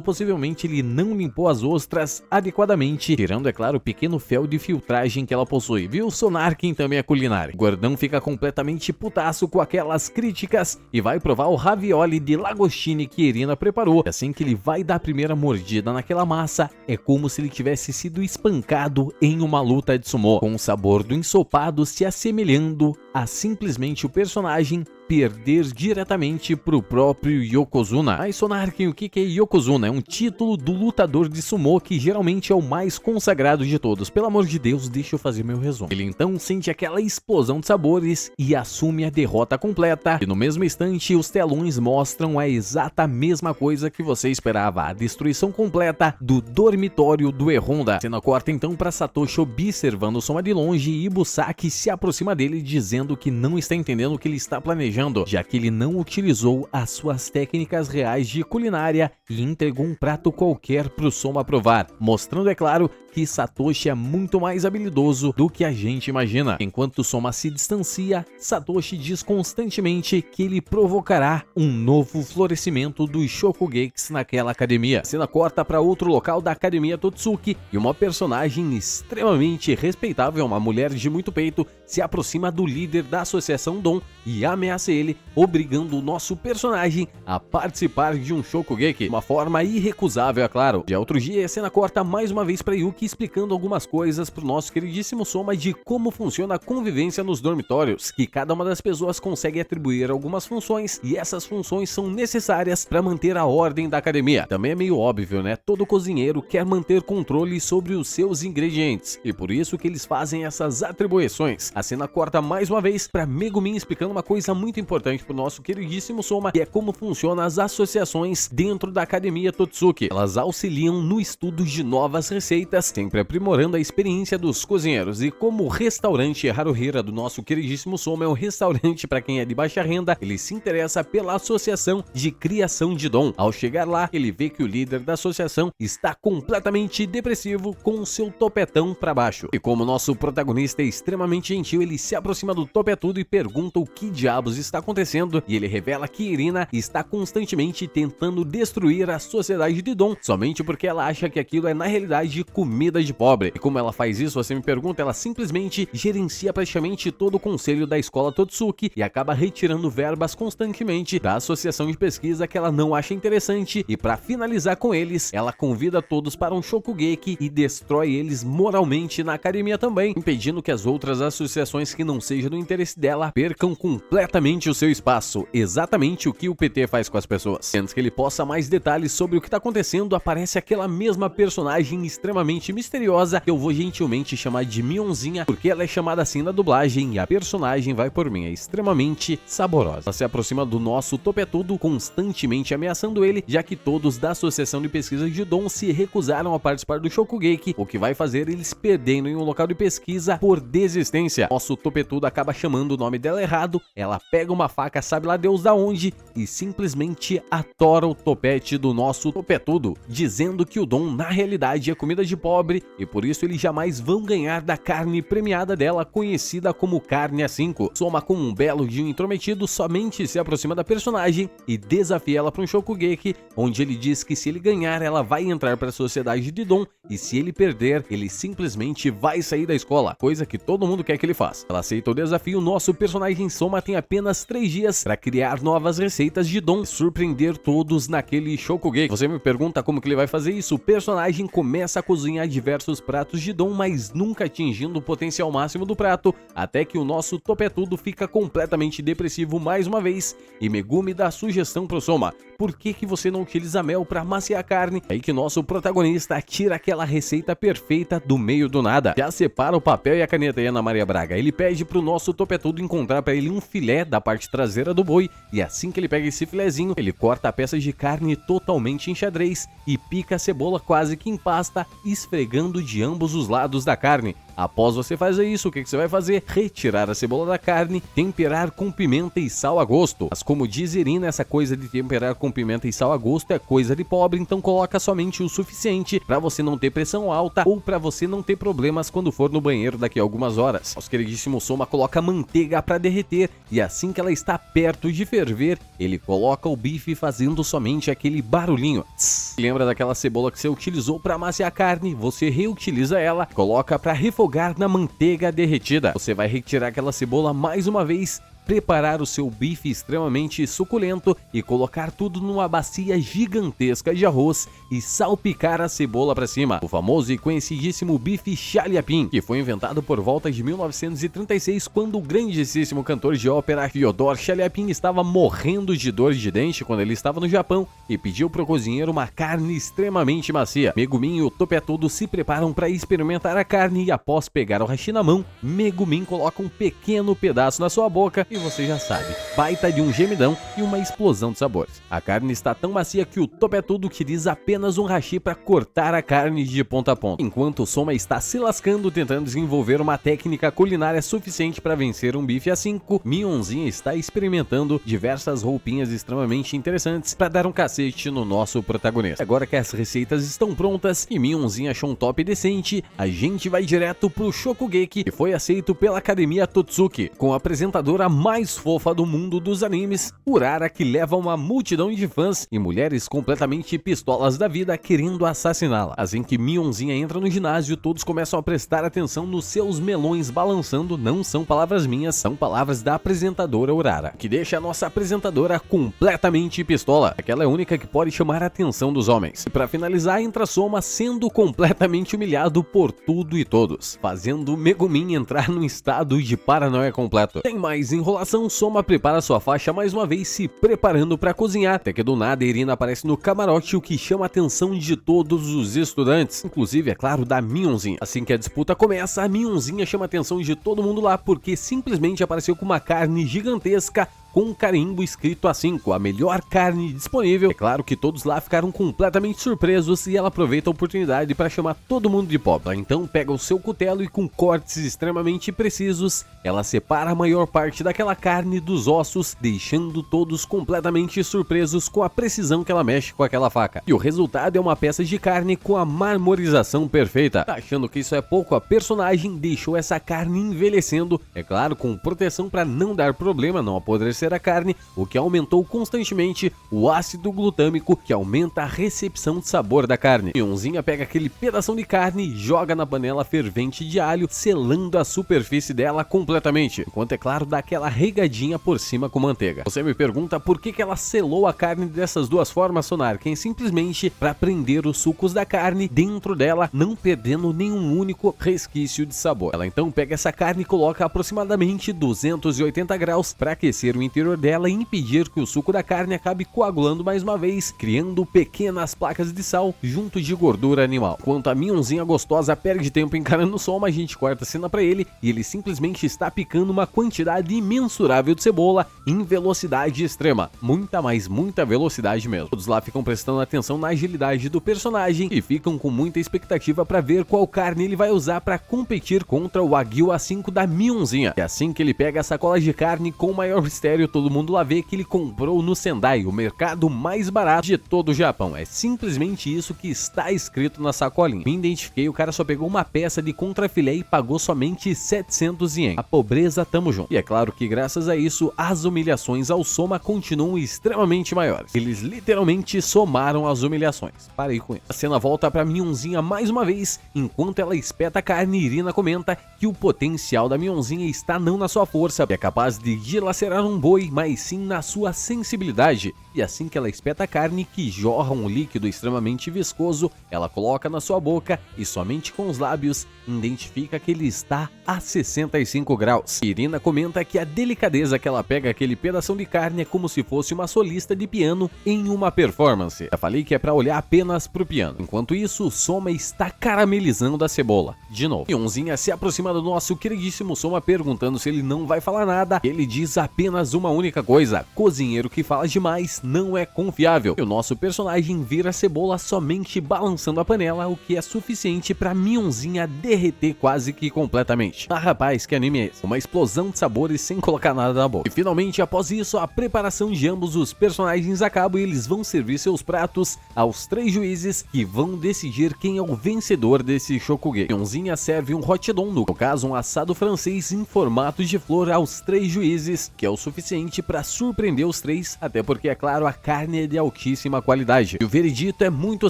possivelmente ele não limpou as ostras adequadamente, tirando, é claro, o pequeno fel de filtragem que ela possui, viu? Sonarkin também é culinário. O gordão fica completamente putaço com aquelas críticas e vai provar o ravioli de lagostini que Irina preparou. E assim que ele vai dar a primeira mordida naquela massa, é como se ele tivesse sido espancado em uma luta de sumô, com o sabor do ensopado se assemelhando a simplesmente o personagem perder diretamente pro próprio Yokozuna. Aí, Sonarkin, o que é Yokozuna? É um título do lutador de sumô que geralmente é o mais consagrado de todos. Pelo amor de Deus, deixa eu fazer meu resumo. Ele então sente aquela explosão de sabores e assume a derrota completa. E no mesmo instante, os telões mostram a exata mesma coisa que você esperava, a destruição completa do dormitório do E-Honda. A cena corta então para Satoshi observando o Soma de longe e Ibusaki se aproxima dele dizendo que não está entendendo o que ele está planejando, já que ele não utilizou as suas técnicas reais de culinária e entregou um prato qualquer pro Soma provar, mostrando, é claro, que Satoshi é muito mais habilidoso do que a gente imagina. Enquanto Soma se distancia, Satoshi diz constantemente que ele provocará um novo florescimento dos Shokugekis naquela academia. A cena corta para outro local da academia Totsuki e uma personagem extremamente respeitável, uma mulher de muito peito, se aproxima do líder da Associação Dom e ameaça ele, obrigando o nosso personagem a participar de um Shokugeki, uma forma irrecusável, é claro. Já outro dia, a cena corta mais uma vez para Yuki explicando algumas coisas pro nosso queridíssimo Soma de como funciona a convivência nos dormitórios, que cada uma das pessoas consegue atribuir algumas funções e essas funções são necessárias para manter a ordem da academia. Também é meio óbvio, né? Todo cozinheiro quer manter controle sobre os seus ingredientes e por isso que eles fazem essas atribuições. A cena corta mais uma vez para Megumin explicando uma coisa muito importante pro nosso queridíssimo Soma, que é como funcionam as associações dentro da academia Totsuki. Elas auxiliam no estudo de novas receitas, sempre aprimorando a experiência dos cozinheiros. E como o restaurante Haruhira do nosso queridíssimo Soma é um restaurante para quem é de baixa renda, ele se interessa pela associação de criação de Dom. Ao chegar lá, ele vê que o líder da associação está completamente depressivo com o seu topetão para baixo. E como nosso protagonista é extremamente gentil, ele se aproxima do topetudo e pergunta o que diabos está acontecendo, e ele revela que Irina está constantemente tentando destruir a sociedade de Dom, somente porque ela acha que aquilo é na realidade comida de pobre. E como ela faz isso, você me pergunta, ela simplesmente gerencia praticamente todo o conselho da escola Totsuki e acaba retirando verbas constantemente da associação de pesquisa que ela não acha interessante, e para finalizar com eles, ela convida todos para um Shokugeki e destrói eles moralmente na academia também, impedindo que as outras associações que não sejam do interesse dela percam completamente o seu espaço, exatamente o que o PT faz com as pessoas. Antes que ele possa mais detalhes sobre o que está acontecendo, aparece aquela mesma personagem extremamente misteriosa que eu vou gentilmente chamar de Mionzinha, porque ela é chamada assim na dublagem e a personagem, vai por mim, é extremamente saborosa. Ela se aproxima do nosso topetudo, constantemente ameaçando ele, já que todos da Associação de Pesquisa de Dom se recusaram a participar do Shokugeki, o que vai fazer eles perdendo em um local de pesquisa por desistência. Nosso topetudo acaba chamando o nome dela errado, ela pega uma faca, sabe lá Deus da onde, e simplesmente atora o topete do nosso topetudo, dizendo que o Dom na realidade é comida de pobre e por isso eles jamais vão ganhar da carne premiada dela, conhecida como carne A5. Soma com um belo de um intrometido somente se aproxima da personagem e desafia ela para um Shokugeki, onde ele diz que se ele ganhar ela vai entrar para a sociedade de Dom e se ele perder ele simplesmente vai sair da escola, coisa que todo mundo quer que ele faça. Ela aceita o desafio, nosso personagem Soma tem apenas 3 dias para criar novas receitas de Dom e surpreender todos naquele Shokugeki. Você me pergunta como que ele vai fazer isso? O personagem começa a cozinhar cozinhar diversos pratos de Dom, mas nunca atingindo o potencial máximo do prato, até que o nosso topetudo fica completamente depressivo mais uma vez, e Megumi dá sugestão pro Soma: por que você não utiliza mel para maciar a carne? É aí que nosso protagonista tira aquela receita perfeita do meio do nada. Já separa o papel e a caneta aí, Ana Maria Braga. Ele pede pro nosso topetudo encontrar para ele um filé da parte traseira do boi, e assim que ele pega esse filezinho, ele corta peças de carne totalmente em xadrez e pica a cebola quase que em pasta, esfregando de ambos os lados da carne. Após você fazer isso, o que você vai fazer? Retirar a cebola da carne, temperar com pimenta e sal a gosto. Mas como diz Irina, essa coisa de temperar com pimenta e sal a gosto é coisa de pobre, então coloca somente o suficiente para você não ter pressão alta ou para você não ter problemas quando for no banheiro daqui a algumas horas. Nosso queridíssimo Soma coloca manteiga para derreter e assim que ela está perto de ferver, ele coloca o bife fazendo somente aquele barulhinho. Tss. Lembra daquela cebola que você utilizou para amaciar a carne? Você reutiliza ela, coloca para refogar na manteiga derretida. Você vai retirar aquela cebola mais uma vez, preparar o seu bife extremamente suculento e colocar tudo numa bacia gigantesca de arroz e salpicar a cebola para cima. O famoso e conhecidíssimo bife Chaliapin, que foi inventado por volta de 1936, quando o grandíssimo cantor de ópera Fyodor Chaliapin estava morrendo de dor de dente quando ele estava no Japão e pediu para o cozinheiro uma carne extremamente macia. Megumin e o topetudo se preparam para experimentar a carne e após pegar o hashi na mão, Megumin coloca um pequeno pedaço na sua boca e você já sabe, baita de um gemidão e uma explosão de sabores. A carne está tão macia que o topetudo utiliza apenas um hashi para cortar a carne de ponta a ponta, enquanto o Soma está se lascando tentando desenvolver uma técnica culinária suficiente para vencer um bife a 5. Mionzinha está experimentando diversas roupinhas extremamente interessantes para dar um cacete no nosso protagonista. Agora que as receitas estão prontas e Mionzinha achou um top decente, a gente vai direto pro Shokugeki, que foi aceito pela Academia Totsuki, com a apresentadora mais fofa do mundo dos animes, Urara, que leva uma multidão de fãs e mulheres completamente pistolas da vida querendo assassiná-la. Assim que Mionzinha entra no ginásio, todos começam a prestar atenção nos seus melões balançando. Não são palavras minhas, são palavras da apresentadora Urara, que deixa a nossa apresentadora completamente pistola. Aquela é a única que pode chamar a atenção dos homens. E para finalizar, entra Soma sendo completamente humilhado por tudo e todos, fazendo Megumin entrar num estado de paranoia completo. Tem mais enrolação, Soma prepara sua faixa mais uma vez, se preparando para cozinhar, até que do nada Irina aparece no camarote, o que chama a atenção de todos os estudantes, inclusive, é claro, da Mionzinha. Assim que a disputa começa, a Mionzinha chama a atenção de todo mundo lá, porque simplesmente apareceu com uma carne gigantesca com um carimbo escrito A5, a melhor carne disponível. É claro que todos lá ficaram completamente surpresos e ela aproveita a oportunidade para chamar todo mundo de pobre. Ela então pega o seu cutelo e com cortes extremamente precisos, ela separa a maior parte daquela carne dos ossos, deixando todos completamente surpresos com a precisão que ela mexe com aquela faca. E o resultado é uma peça de carne com a marmorização perfeita. Tá achando que isso é pouco? A personagem deixou essa carne envelhecendo, é claro, com proteção para não dar problema, não apodrecer a carne, o que aumentou constantemente o ácido glutâmico, que aumenta a recepção de sabor da carne. Mionzinha pega aquele pedação de carne e joga na panela fervente de alho, selando a superfície dela completamente, enquanto, é claro, dá aquela regadinha por cima com manteiga. Você me pergunta por que ela selou a carne dessas duas formas, Sonarken? Simplesmente para prender os sucos da carne dentro dela, não perdendo nenhum único resquício de sabor. Ela então pega essa carne e coloca a aproximadamente 280 graus para aquecer o interior dela e impedir que o suco da carne acabe coagulando mais uma vez, criando pequenas placas de sal junto de gordura animal. Enquanto a Mionzinha gostosa perde tempo encarando o Soma, a gente corta a cena para ele e ele simplesmente está picando uma quantidade imensurável de cebola em velocidade extrema. Muita velocidade mesmo. Todos lá ficam prestando atenção na agilidade do personagem e ficam com muita expectativa para ver qual carne ele vai usar para competir contra o Wagyu A5 da Mionzinha. E assim que ele pega a sacola de carne, com o maior mistério, todo mundo lá vê que ele comprou no Sendai, o mercado mais barato de todo o Japão. É simplesmente isso que está escrito na sacolinha. Me identifiquei, o cara só pegou uma peça de contrafilé e pagou somente 700 ien. A pobreza, tamo junto. E é claro que graças a isso, as humilhações ao Soma continuam extremamente maiores. Eles literalmente somaram as humilhações. Parei com isso. A cena volta pra Mionzinha mais uma vez, enquanto ela espeta a carne. Irina comenta que o potencial da Mionzinha está não na sua força, que é capaz de dilacerar um boi, mas sim na sua sensibilidade. e assim que ela espeta a carne, que jorra um líquido extremamente viscoso, ela coloca na sua boca e somente com os lábios identifica que ele está a 65 graus. Irina comenta que a delicadeza que ela pega aquele pedação de carne é como se fosse uma solista de piano em uma performance. Já falei que é pra olhar apenas pro piano. Enquanto isso, o Soma está caramelizando a cebola. De novo. Mionzinha se aproxima do nosso queridíssimo Soma perguntando se ele não vai falar nada. Ele diz apenas uma única coisa: cozinheiro que fala demais não é confiável. E o nosso personagem vira a cebola somente balançando a panela, o que é suficiente pra Mionzinha derreter quase que completamente. Ah, rapaz, que anime é esse? Uma explosão de sabores sem colocar nada na boca. E finalmente, após isso, a preparação de ambos os personagens acaba e eles vão servir seus pratos aos 3 juízes que vão decidir quem é o vencedor desse Shokugeki. Mionzinha serve um hot dog, no caso um assado francês em formato de flor, aos 3 juízes, que é o suficiente para surpreender os 3, até porque, é claro, a carne é de altíssima qualidade. E o veredito é muito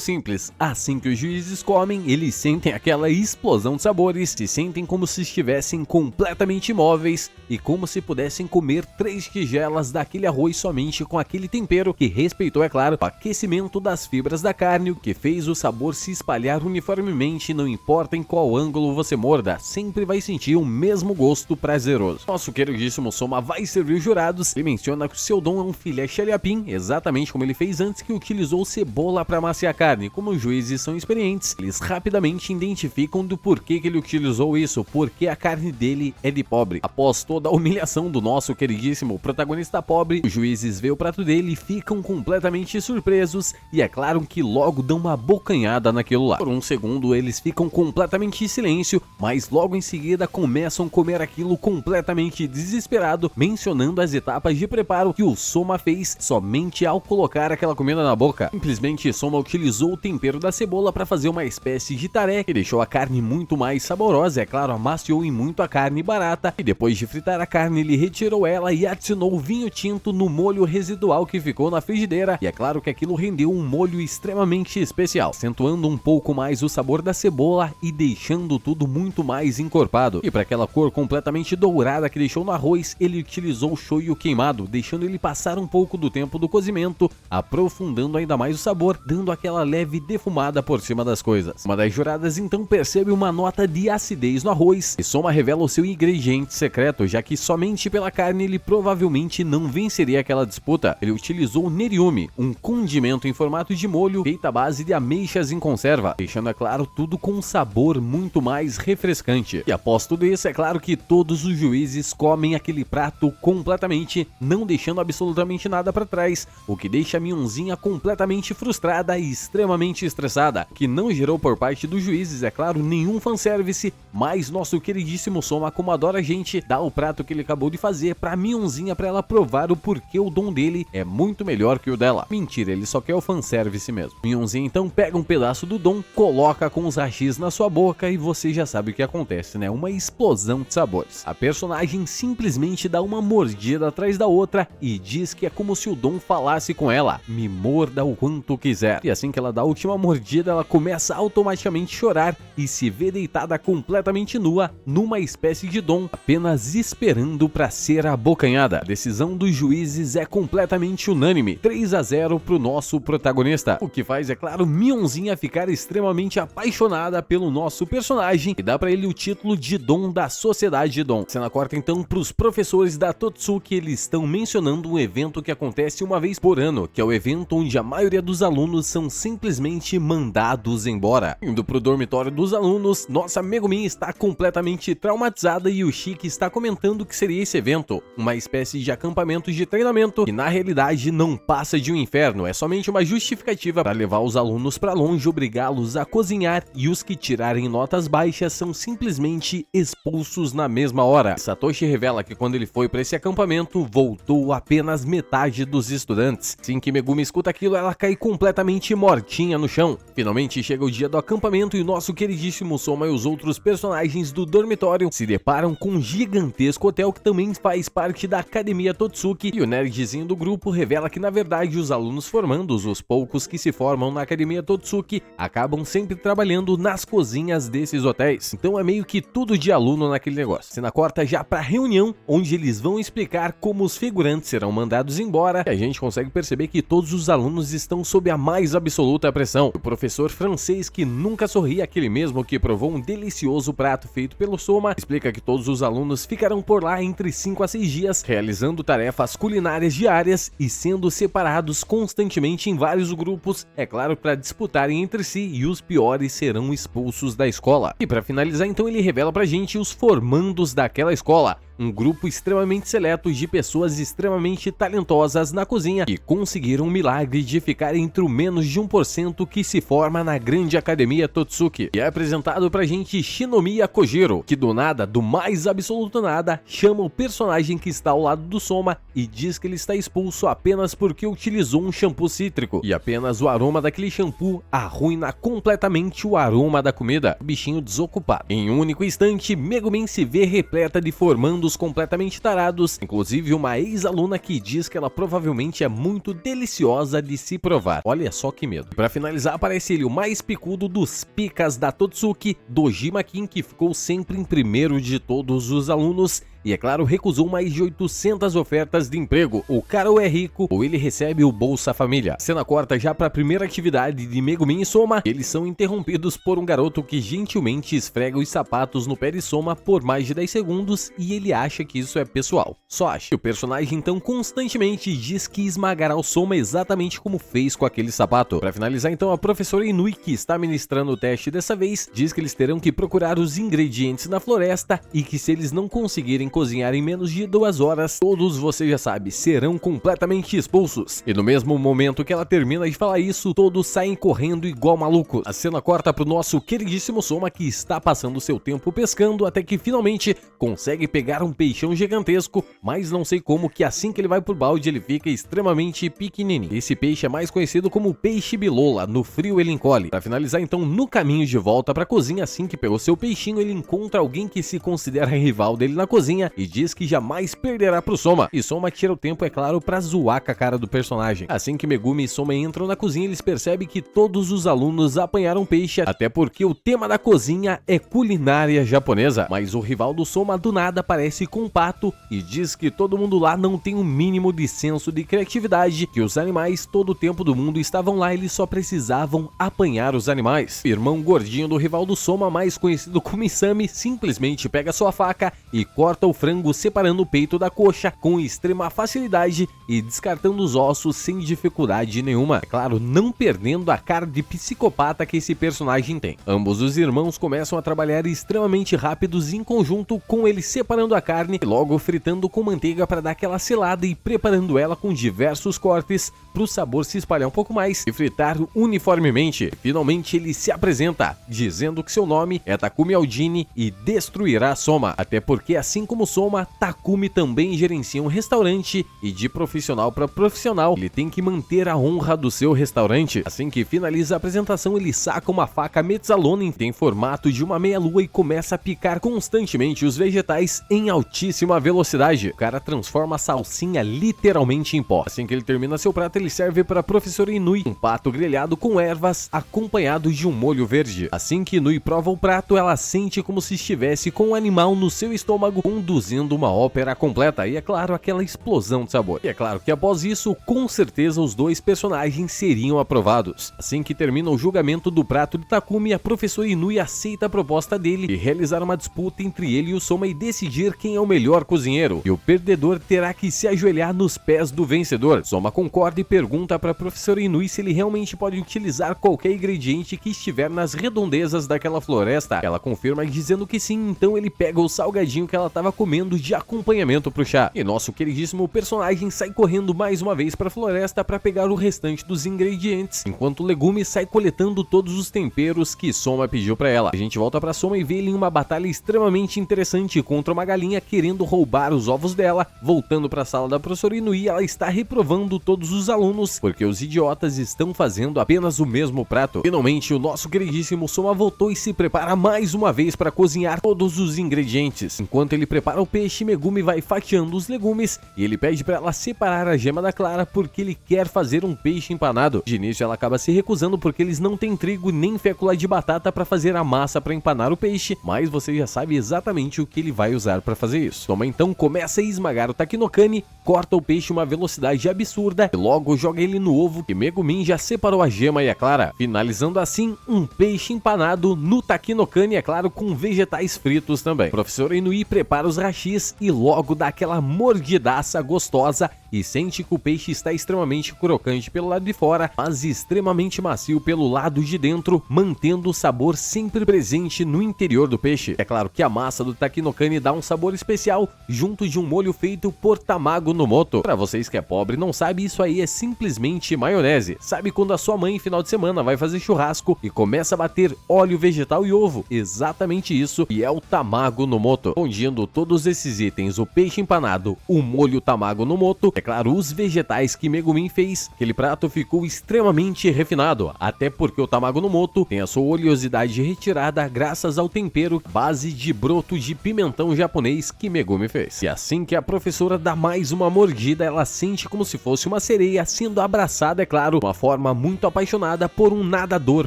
simples: assim que os juízes comem, eles sentem aquela explosão de sabores, se sentem como se estivessem completamente imóveis e como se pudessem comer 3 tigelas daquele arroz somente com aquele tempero que respeitou, é claro, o aquecimento das fibras da carne, o que fez o sabor se espalhar uniformemente. Não importa em qual ângulo você morda, sempre vai sentir o mesmo gosto prazeroso. Nosso queridíssimo Soma vai servir os jurados e menciona que o seu dom é um filé xaliapim, exatamente como ele fez antes, que utilizou cebola para amaciar a carne. Como os juízes são experientes, eles rapidamente identificam do porquê que ele utilizou isso, porque a carne dele é de pobre. Após toda a humilhação do nosso queridíssimo protagonista pobre, os juízes veem o prato dele e ficam completamente surpresos, e é claro que logo dão uma bocanhada naquilo lá. Por um segundo eles ficam completamente em silêncio, mas logo em seguida começam a comer aquilo completamente desesperado, mencionando as etapas de preparo que o Soma fez somente ao colocar aquela comida na boca. Simplesmente Soma utilizou o tempero da cebola para fazer uma espécie de taré que deixou a carne muito mais saborosa, é claro, amaciou em muito a carne barata, e depois de fritar a carne ele retirou ela e adicionou vinho tinto no molho residual que ficou na frigideira, e é claro que aquilo rendeu um molho extremamente especial, acentuando um pouco mais o sabor da cebola e deixando tudo muito mais encorpado. E para aquela cor completamente dourada que deixou no arroz, ele utilizou o shoyu queimado, deixando ele passar um pouco do tempo do cozimento, aprofundando ainda mais o sabor, dando aquela leve defumada por cima das coisas. Uma das juradas então percebe uma nota de acidez no arroz, e Soma revela o seu ingrediente secreto, já que somente pela carne ele provavelmente não venceria aquela disputa. Ele utilizou o neriumi, um condimento em formato de molho feito à base de ameixas em conserva, deixando, é claro, tudo com um sabor muito mais refrescante. E após tudo isso, é claro que todos os juízes comem aquele prato completamente, não deixando absolutamente nada para trás, o que deixa a Mionzinha completamente frustrada e extremamente estressada, que não gerou por parte dos juízes, é claro, nenhum fanservice, mas nosso queridíssimo Soma, como adora a gente, dá o prato que ele acabou de fazer pra Mionzinha pra ela provar o porquê o dom dele é muito melhor que o dela. Mentira, ele só quer o fanservice mesmo. Mionzinha então pega um pedaço do dom, coloca com os hashis na sua boca e você já sabe o que acontece, né? Uma explosão de sabores. A personagem simplesmente dá uma mordida atrás da outra e diz que é como se o dom falasse com ela: me morda o quanto quiser. E assim que ela dá a última mordida, ela começa a automaticamente chorar e se vê deitada completamente nua numa espécie de dom, apenas esperando para ser abocanhada. A decisão dos juízes é completamente unânime, 3-0 pro nosso protagonista, o que faz, é claro, Mionzinha ficar extremamente apaixonada pelo nosso personagem e dá para ele o título de dom da Sociedade Dom. Cena corta então pros professores da Totsuki, eles estão mencionando um evento que acontece uma vez por ano, que é o evento onde a maioria dos alunos são simplesmente mandados embora. Indo pro dormitório dos alunos, nossa Megumin está completamente traumatizada e o Shiki está comentando que seria esse evento uma espécie de acampamento de treinamento que na realidade não passa de um inferno, é somente uma justificativa para levar os alunos para longe, obrigá-los a cozinhar, e os que tirarem notas baixas são simplesmente expulsos na mesma hora. Satoshi revela que quando ele foi para esse acampamento, voltou apenas metade dos estudantes. Assim que Megumi escuta aquilo, ela cai completamente mortinha no chão. Finalmente chega o dia do acampamento e o nosso querido queridíssimo Soma e os outros personagens do dormitório se deparam com um gigantesco hotel que também faz parte da Academia Totsuki, e o nerdzinho do grupo revela que na verdade os alunos formandos, os poucos que se formam na Academia Totsuki, acabam sempre trabalhando nas cozinhas desses hotéis. Então é meio que tudo de aluno naquele negócio. Cena corta já pra reunião, onde eles vão explicar como os figurantes serão mandados embora, e a gente consegue perceber que todos os alunos estão sob a mais absoluta pressão. O professor francês, que nunca sorri, aquele mesmo que provou um delicioso prato feito pelo Soma, explica que todos os alunos ficarão por lá entre 5 a 6 dias, realizando tarefas culinárias diárias e sendo separados constantemente em vários grupos, é claro, para disputarem entre si, e os piores serão expulsos da escola. E para finalizar, então, ele revela pra gente os formandos daquela escola. Um grupo extremamente seleto de pessoas extremamente talentosas na cozinha que conseguiram o milagre de ficar entre o menos de 1% que se forma na grande Academia Totsuki. E é apresentado pra gente Shinomiya Kojiro, que do nada, do mais absoluto nada, chama o personagem que está ao lado do Soma e diz que ele está expulso apenas porque utilizou um shampoo cítrico, e apenas o aroma daquele shampoo arruina completamente o aroma da comida. O bichinho desocupado. Em um único instante, Megumin se vê repleta de formandos completamente tarados, inclusive uma ex-aluna que diz que ela provavelmente é muito deliciosa de se provar. Olha só que medo. Para finalizar, aparece ele, o mais picudo dos picas da Totsuki, Dojima Kin, que ficou sempre em primeiro de todos os alunos e, é claro, recusou mais de 800 ofertas de emprego. O cara ou é rico ou ele recebe o Bolsa Família. Cena corta já para a primeira atividade de Megumin e Soma. Eles são interrompidos por um garoto que gentilmente esfrega os sapatos no pé de Soma por mais de 10 segundos e ele acha que isso é pessoal. Só acha. O personagem então constantemente diz que esmagará o Soma exatamente como fez com aquele sapato. Para finalizar, então, a professora Inui, que está ministrando o teste dessa vez, diz que eles terão que procurar os ingredientes na floresta e que se eles não conseguirem cozinhar em menos de 2 horas, todos, você já sabe, serão completamente expulsos. E no mesmo momento que ela termina de falar isso, todos saem correndo igual malucos. A cena corta pro nosso queridíssimo Soma, que está passando seu tempo pescando até que finalmente consegue pegar um peixão gigantesco, mas não sei como que assim que ele vai pro balde ele fica extremamente pequenininho. Esse peixe é mais conhecido como peixe bilola, no frio ele encolhe. Para finalizar, então, no caminho de volta pra cozinha, assim que pegou seu peixinho, ele encontra alguém que se considera rival dele na cozinha e diz que jamais perderá pro Soma. E Soma tira o tempo, é claro, pra zoar com a cara do personagem. Assim que Megumi e Soma entram na cozinha, eles percebem que todos os alunos apanharam peixe, até porque o tema da cozinha é culinária japonesa. Mas o rival do Soma do nada aparece com um pato e diz que todo mundo lá não tem um mínimo de senso de criatividade, que os animais todo o tempo do mundo estavam lá, eles só precisavam apanhar os animais. O irmão gordinho do rival do Soma, mais conhecido como Isami, simplesmente pega sua faca e corta o frango, separando o peito da coxa com extrema facilidade e descartando os ossos sem dificuldade nenhuma. É claro, não perdendo a cara de psicopata que esse personagem tem. Ambos os irmãos começam a trabalhar extremamente rápidos em conjunto, com ele separando a carne e logo fritando com manteiga para dar aquela selada e preparando ela com diversos cortes para o sabor se espalhar um pouco mais e fritar uniformemente. Finalmente ele se apresenta, dizendo que seu nome é Takumi Aldini e destruirá Soma, até porque assim como Soma, Takumi também gerencia um restaurante e de profissional para profissional, ele tem que manter a honra do seu restaurante. Assim que finaliza a apresentação, ele saca uma faca Metzalone, tem formato de uma meia-lua e começa a picar constantemente os vegetais em altíssima velocidade. O cara transforma a salsinha literalmente em pó. Assim que ele termina seu prato, ele serve para a professora Inui um pato grelhado com ervas acompanhado de um molho verde. Assim que Inui prova o prato, ela sente como se estivesse com um animal no seu estômago, conduzindo uma ópera completa e, é claro, aquela explosão de sabor. E é claro que após isso, com certeza os dois personagens seriam aprovados. Assim que termina o julgamento do prato de Takumi, a professora Inui aceita a proposta dele de realizar uma disputa entre ele e o Soma e decidir quem é o melhor cozinheiro. E o perdedor terá que se ajoelhar nos pés do vencedor. Soma concorda e pergunta para a professora Inui se ele realmente pode utilizar qualquer ingrediente que estiver nas redondezas daquela floresta. Ela confirma dizendo que sim, então ele pega o salgadinho que ela estava comendo de acompanhamento pro chá. E nosso queridíssimo personagem sai correndo mais uma vez pra floresta para pegar o restante dos ingredientes, enquanto o Legume sai coletando todos os temperos que Soma pediu pra ela. A gente volta pra Soma e vê ele em uma batalha extremamente interessante contra uma galinha querendo roubar os ovos dela. Voltando pra sala da professora Inui, ela está reprovando todos os alunos, porque os idiotas estão fazendo apenas o mesmo prato. Finalmente, o nosso queridíssimo Soma voltou e se prepara mais uma vez para cozinhar todos os ingredientes. Enquanto ele prepara o peixe, Megumi vai fatiando os legumes e ele pede para ela separar a gema da clara porque ele quer fazer um peixe empanado. De início ela acaba se recusando porque eles não têm trigo nem fécula de batata para fazer a massa para empanar o peixe, mas você já sabe exatamente o que ele vai usar para fazer isso. Soma então começa a esmagar o Takinokani, corta o peixe uma velocidade absurda e logo joga ele no ovo que Megumin já separou a gema e a clara, finalizando assim um peixe empanado no Takinokani, é claro, com vegetais fritos também. Professora Inui prepara os hashis e logo dá aquela mordidaça gostosa e sente que o peixe está extremamente crocante pelo lado de fora, mas extremamente macio pelo lado de dentro, mantendo o sabor sempre presente no interior do peixe. É claro que a massa do Takinokani dá um sabor especial junto de um molho feito por Tamago no Moto. Pra vocês que é pobre e não sabe, isso aí é simplesmente maionese. Sabe quando a sua mãe, final de semana, vai fazer churrasco e começa a bater óleo vegetal e ovo? Exatamente isso, e é o Tamago no Moto. Fundindo todos esses itens, o peixe empanado, o molho Tamago no Moto, é claro, os vegetais que Megumin fez, aquele prato ficou extremamente refinado, até porque o Tamago no Moto tem a sua oleosidade retirada graças ao tempero base de broto de pimentão japonês que Megumi fez. E assim que a professora dá mais uma mordida, ela sente como se fosse uma sereia sendo abraçada, é claro, de uma forma muito apaixonada por um nadador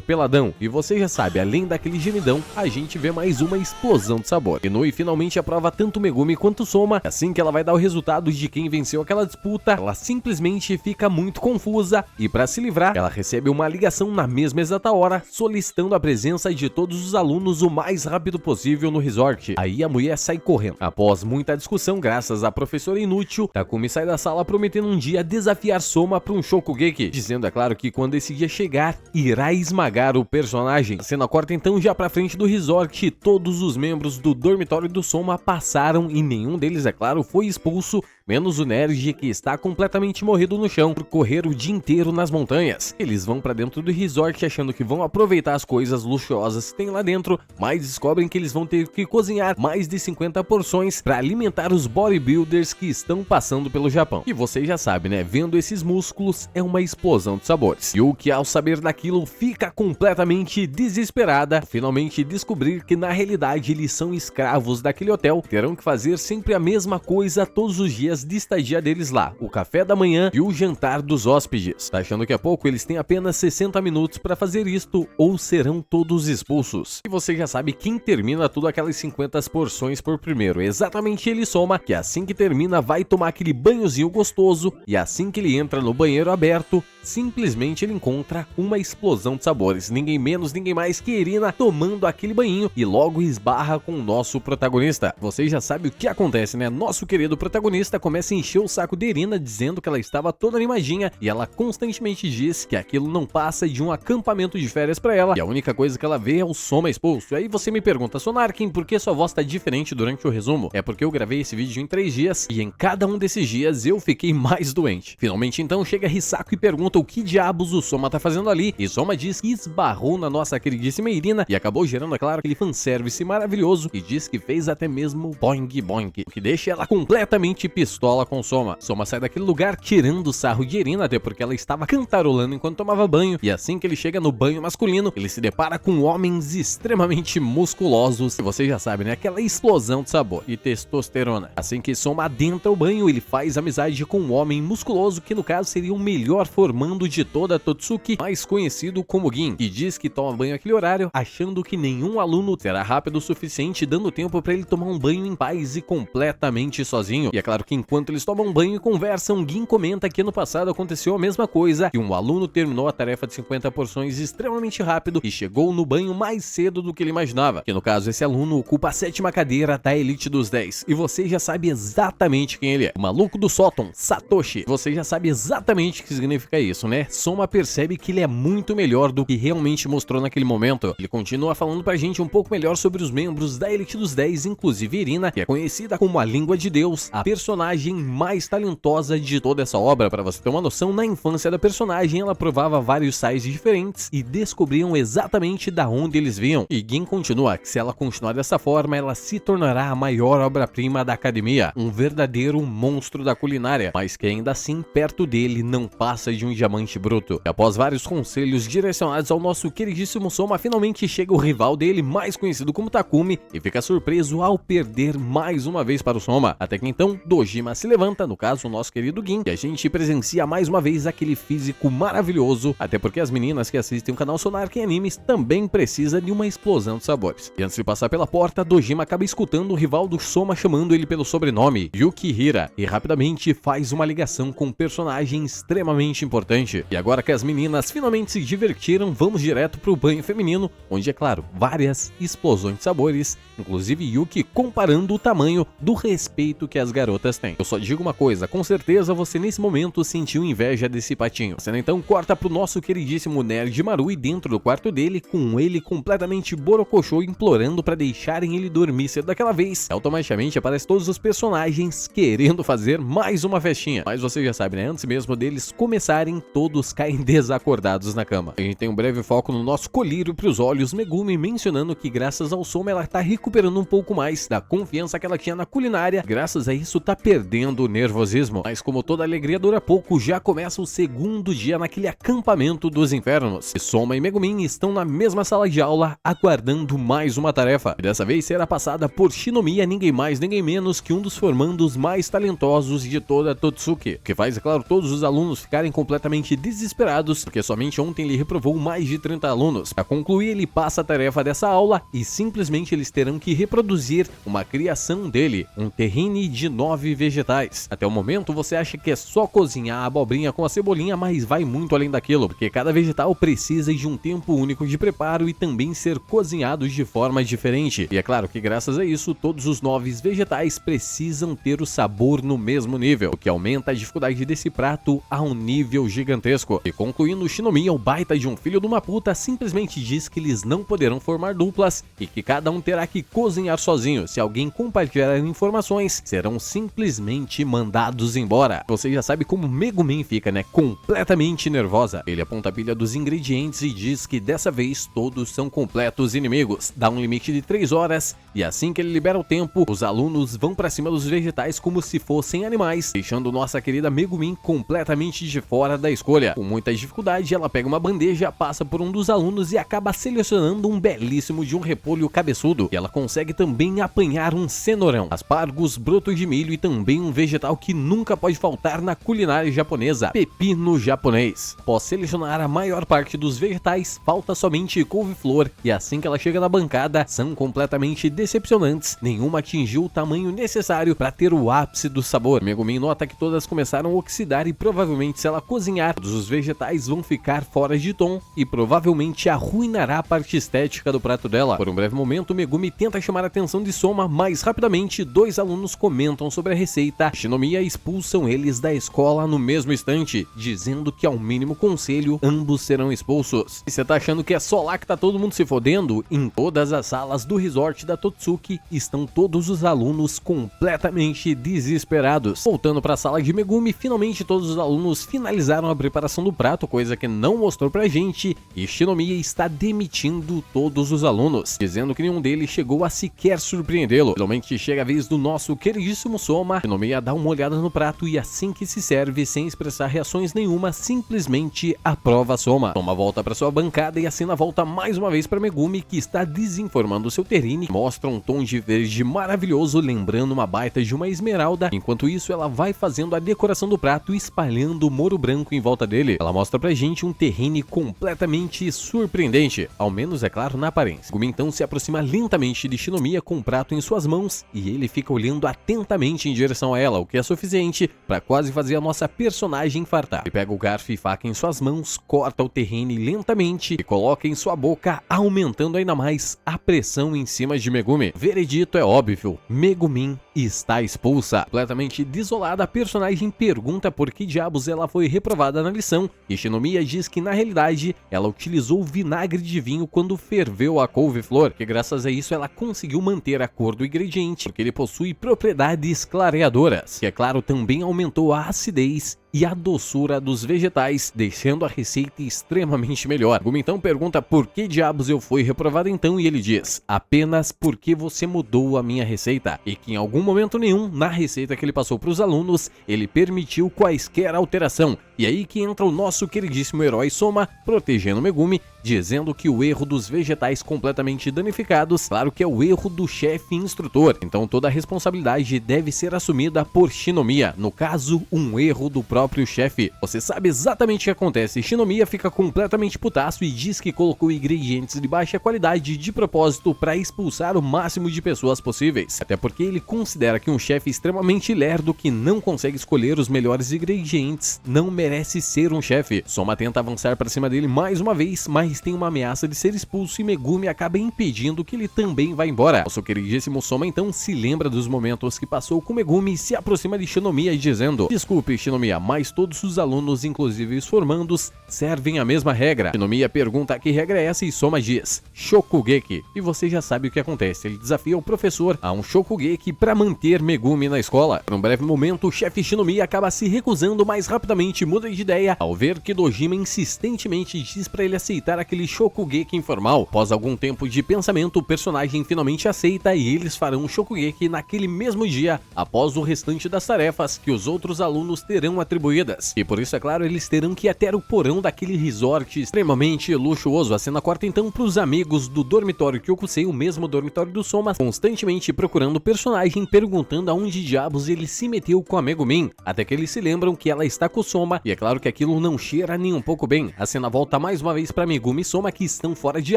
peladão. E você já sabe, além daquele gemidão, a gente vê mais uma explosão de sabor. Inui finalmente aprova tanto Megumi quanto Soma. Assim que ela vai dar o resultado de quem venceu aquela disputa, ela simplesmente fica muito confusa e para se livrar, ela recebe uma ligação na mesma exata hora, solicitando a presença de todos os alunos o mais rápido possível no resort. Aí a mulher sai correndo. Após muita discussão, graças à professora inútil, Takumi sai da sala prometendo um dia desafiar Soma para um Shokugeki, dizendo, é claro, que quando esse dia chegar, irá esmagar o personagem. A cena corta então já pra frente do resort, todos os membros do dormitório do Soma passaram e nenhum deles, é claro, foi expulso, menos o Nerd, que está completamente morrido no chão por correr o dia inteiro nas montanhas. Eles vão pra dentro do resort achando que vão aproveitar as coisas luxuosas que tem lá dentro, mas descobrem que eles vão ter que cozinhar mais de 50 porções para alimentar os bodybuilders que estão passando pelo Japão. E você já sabe, né? Vendo esses músculos é uma explosão de sabores. Yuki, ao saber daquilo, fica completamente desesperada, finalmente descobrir que na realidade eles são escravos daquele hotel, terão que fazer sempre a mesma coisa todos os dias de estadia deles lá, o café da manhã e o jantar dos hóspedes. Tá achando que a pouco eles têm apenas 60 minutos para fazer isto ou serão todos expulsos? E você já sabe quem termina tudo aquelas 50 porções por primeiro, exatamente ele, Soma, que assim que termina vai tomar aquele banhozinho gostoso e assim que ele entra no banheiro aberto, simplesmente ele encontra uma explosão de sabores, ninguém menos, ninguém mais que Erina tomando aquele banhinho e logo esbarra com o nosso protagonista. Você já sabe o que acontece, né? Nosso querido protagonista começa a encher o saco de Erina dizendo que ela estava toda animadinha e ela constantemente diz que aquilo não passa de um acampamento de férias pra ela e a única coisa que ela vê é o Soma expulso. E aí você me pergunta, Sonarkin, por que sua voz tá diferente durante o resumo? É porque eu gravei esse vídeo em 3 dias e em cada um desses dias eu fiquei mais doente. Finalmente então chega Hisako e pergunta o que diabos o Soma tá fazendo ali e Soma diz que esbarrou na nossa queridíssima Erina e acabou gerando, é claro, aquele fanservice maravilhoso e diz que fez até mesmo boing boing, o que deixa ela completamente pistola com Soma. Soma sai daquele lugar tirando sarro de Erina, até porque ela estava cantarolando enquanto tomava banho, e assim que ele chega no banho masculino, ele se depara com homens extremamente musculosos, e você já sabe, né, aquela explosão de sabor e testosterona. Assim que Soma adentra o banho, ele faz amizade com um homem musculoso, que no caso seria o melhor formando de toda a Totsuki, mais conhecido como Gin, e diz que toma banho naquele horário, achando que nenhum aluno será rápido o suficiente, dando tempo para ele tomar um banho em paz e completamente sozinho. E é claro que enquanto eles tomam banho e conversam, Gin comenta que ano passado aconteceu a mesma coisa, que um aluno terminou a tarefa de 50 porções extremamente rápido e chegou no banho mais cedo do que ele imaginava, que no caso esse aluno ocupa a 7ª cadeira da elite dos 10, e você já sabe exatamente quem ele é, o maluco do sótão, Satoshi. Você já sabe exatamente o que significa isso, né? Soma percebe que ele é muito melhor do que realmente mostrou naquele momento. Ele continua falando pra gente um pouco melhor sobre os membros da elite dos 10, inclusive Irina, que é conhecida como a língua de Deus, a personagem mais talentosa de toda essa obra. Pra você ter uma noção, na infância da personagem ela provava vários sais diferentes e descobriam exatamente da onde eles vinham. E Gin continua que se ela continuar dessa forma, ela se tornará a maior obra-prima da academia, um verdadeiro monstro da culinária, mas que ainda assim perto dele não passa de um diamante bruto. E após vários conselhos direcionados ao nosso queridíssimo Soma, finalmente chega o rival dele, mais conhecido como Takumi, e fica surpreso ao perder mais uma vez para o Soma. Até que então Dojima se levanta, no caso o nosso querido Gin, e a gente presencia mais uma vez aquele físico maravilhoso, até porque as meninas que assistem o canal Sonark em Animes também precisam de uma explosão de sabores. E antes de passar pela porta, Dojima acaba escutando o rival do Soma chamando ele pelo sobrenome, Yukihira, e rapidamente faz uma ligação com um personagem extremamente importante. E agora que as meninas finalmente se divertiram, vamos direto pro banho feminino, onde é claro, várias explosões de sabores, inclusive Yuki comparando o tamanho do respeito que as garotas têm. Eu só digo uma coisa, com certeza você nesse momento sentiu inveja desse patinho. A cena então corta pro nosso queridíssimo Nerd Marui dentro do quarto dele, com ele completamente borocochô implorando pra deixarem ele dormir cedo daquela vez. Automaticamente aparecem todos os personagens querendo fazer mais uma festinha. Mas você já sabe, né? Antes mesmo deles começarem, todos caem desacordados na cama. A gente tem um breve foco no nosso colírio pros olhos, Megumi mencionando que graças ao Soma ela tá recuperando um pouco mais da confiança que ela tinha na culinária, graças a isso tá perdendo o nervosismo. Mas como toda alegria dura pouco, já começa o segundo dia naquele acampamento dos infernos. E Soma e Megumin estão na mesma sala de aula, aguardando mais uma tarefa. E dessa vez será passada por Shinomiya, ninguém mais, ninguém menos que um dos formandos mais talentosos de toda a Totsuki, que faz, é claro, todos os alunos ficarem completamente desesperados, porque somente ontem ele reprovou mais de 30 alunos. Para concluir, ele passa a tarefa dessa aula e simplesmente eles terão que reproduzir uma criação dele, um terrine de 9 vegetais. Até o momento você acha que é só cozinhar a abobrinha com a cebolinha, mas vai muito além daquilo, porque cada vegetal precisa de um tempo único de preparo e também ser cozinhados de forma diferente. E é claro que graças a isso, todos os 9 vegetais precisam ter o sabor no mesmo nível, o que aumenta a dificuldade desse prato a um nível gigantesco. E concluindo, Shinomiya, o baita de um filho de uma puta, simplesmente diz que eles não poderão formar duplas e que cada um terá que cozinhar sozinho. Se alguém compartilhar informações, serão simplesmente mandados embora. Você já sabe como Megumin fica, né? Completamente nervosa. Ele aponta a pilha dos ingredientes e diz que dessa vez todos são completos inimigos. Dá um limite de 3 horas e assim que ele libera o tempo, os alunos vão pra cima dos vegetais como se fossem animais, deixando nossa querida Megumin completamente de fora da escolha. Com muita dificuldade, ela pega uma bandeja, passa por um dos alunos e acaba selecionando um belíssimo de um repolho cabeçudo. E ela consegue também apanhar um cenourão, aspargos, brotos de milho e também um vegetal que nunca pode faltar na culinária japonesa, pepino japonês. Após selecionar a maior parte dos vegetais, falta somente couve-flor, e assim que ela chega na bancada, são completamente decepcionantes, nenhuma atingiu o tamanho necessário para ter o ápice do sabor. Megumin nota que todas começaram a oxidar e provavelmente se ela cozinhar, todos os vegetais vão ficar fora de tom e provavelmente arruinará a parte estética do prato dela. Por um breve momento, Megumi tenta chamar a atenção de Soma, mas rapidamente 2 alunos comentam sobre a receita. Shinomiya expulsam eles da escola no mesmo instante, dizendo que ao mínimo conselho, ambos serão expulsos. E você tá achando que é só lá que tá todo mundo se fodendo? Em todas as salas do resort da Totsuki estão todos os alunos completamente desesperados. Voltando para a sala de Megumi, finalmente todos os alunos finalizaram a preparação do prato, coisa que não mostrou pra gente, e Shinomiya está demitindo todos os alunos, dizendo que nenhum deles chegou a sequer surpreendê-lo. Finalmente chega a vez do nosso queridíssimo Soma. Shinomiya dá uma olhada no prato e assim que se serve, sem expressar reações nenhuma, simplesmente aprova Soma. Soma volta para sua bancada e a cena volta mais uma vez para Megumi, que está desinformando seu terrine, mostra um tom de verde maravilhoso, lembrando uma baita de uma esmeralda. Enquanto isso, ela vai fazendo a decoração do prato, espalhando o moro branco em volta dele. Ela mostra pra gente um terrine completamente surpreendente, ao menos é claro na aparência. Megumi então se aproxima lentamente de Shinomiya com o prato em suas mãos e ele fica olhando atentamente em direção direção a ela, o que é suficiente para quase fazer a nossa personagem infartar. Ele pega o garfo e faca em suas mãos, corta o terreno lentamente e coloca em sua boca, aumentando ainda mais a pressão em cima de Megumi. Veredito é óbvio, Megumin está expulsa. Completamente desolada, a personagem pergunta por que diabos ela foi reprovada na lição e Shinomiya diz que na realidade ela utilizou vinagre de vinho quando ferveu a couve-flor, que graças a isso ela conseguiu manter a cor do ingrediente, porque ele possui propriedades clareadoras, que é claro também aumentou a acidez e a doçura dos vegetais, deixando a receita extremamente melhor. Megumi então pergunta por que diabos eu fui reprovado então e ele diz, apenas porque você mudou a minha receita, e que em algum momento nenhum, na receita que ele passou para os alunos, ele permitiu quaisquer alteração. E aí que entra o nosso queridíssimo herói Soma, protegendo Megumi, dizendo que o erro dos vegetais completamente danificados, claro que é o erro do chefe instrutor, então toda a responsabilidade deve ser assumida por Shinomiya, no caso, um erro do próprio chefe. Você sabe exatamente o que acontece, Shinomiya fica completamente putaço e diz que colocou ingredientes de baixa qualidade de propósito para expulsar o máximo de pessoas possíveis, até porque ele considera que um chefe extremamente lerdo que não consegue escolher os melhores ingredientes não merece ser um chefe. Soma tenta avançar para cima dele mais uma vez, mas tem uma ameaça de ser expulso e Megumi acaba impedindo que ele também vá embora. Nosso queridíssimo Soma então se lembra dos momentos que passou com Megumi e se aproxima de Shinomiya dizendo, desculpe Shinomiya, mas todos os alunos, inclusive os formandos, servem a mesma regra. Shinomiya pergunta que regra é essa e Soma diz, Shokugeki. E você já sabe o que acontece, ele desafia o professor a um Shokugeki para manter Megumi na escola. Por um breve momento, o chefe Shinomiya acaba se recusando, mas rapidamente muda de ideia ao ver que Dojima insistentemente diz para ele aceitar aquele Shokugeki informal. Após algum tempo de pensamento, o personagem finalmente aceita e eles farão o Shokugeki naquele mesmo dia, após o restante das tarefas que os outros alunos terão atribuídas. E por isso, é claro, eles terão que ir até o porão daquele resort extremamente luxuoso. A cena corta então para os amigos do dormitório Kyokusei, o mesmo dormitório do Soma, constantemente procurando o personagem, perguntando aonde diabos ele se meteu com a Megumin, até que eles se lembram que ela está com o Soma, e é claro que aquilo não cheira nem um pouco bem. A cena volta mais uma vez para Megumi e Soma, que estão fora de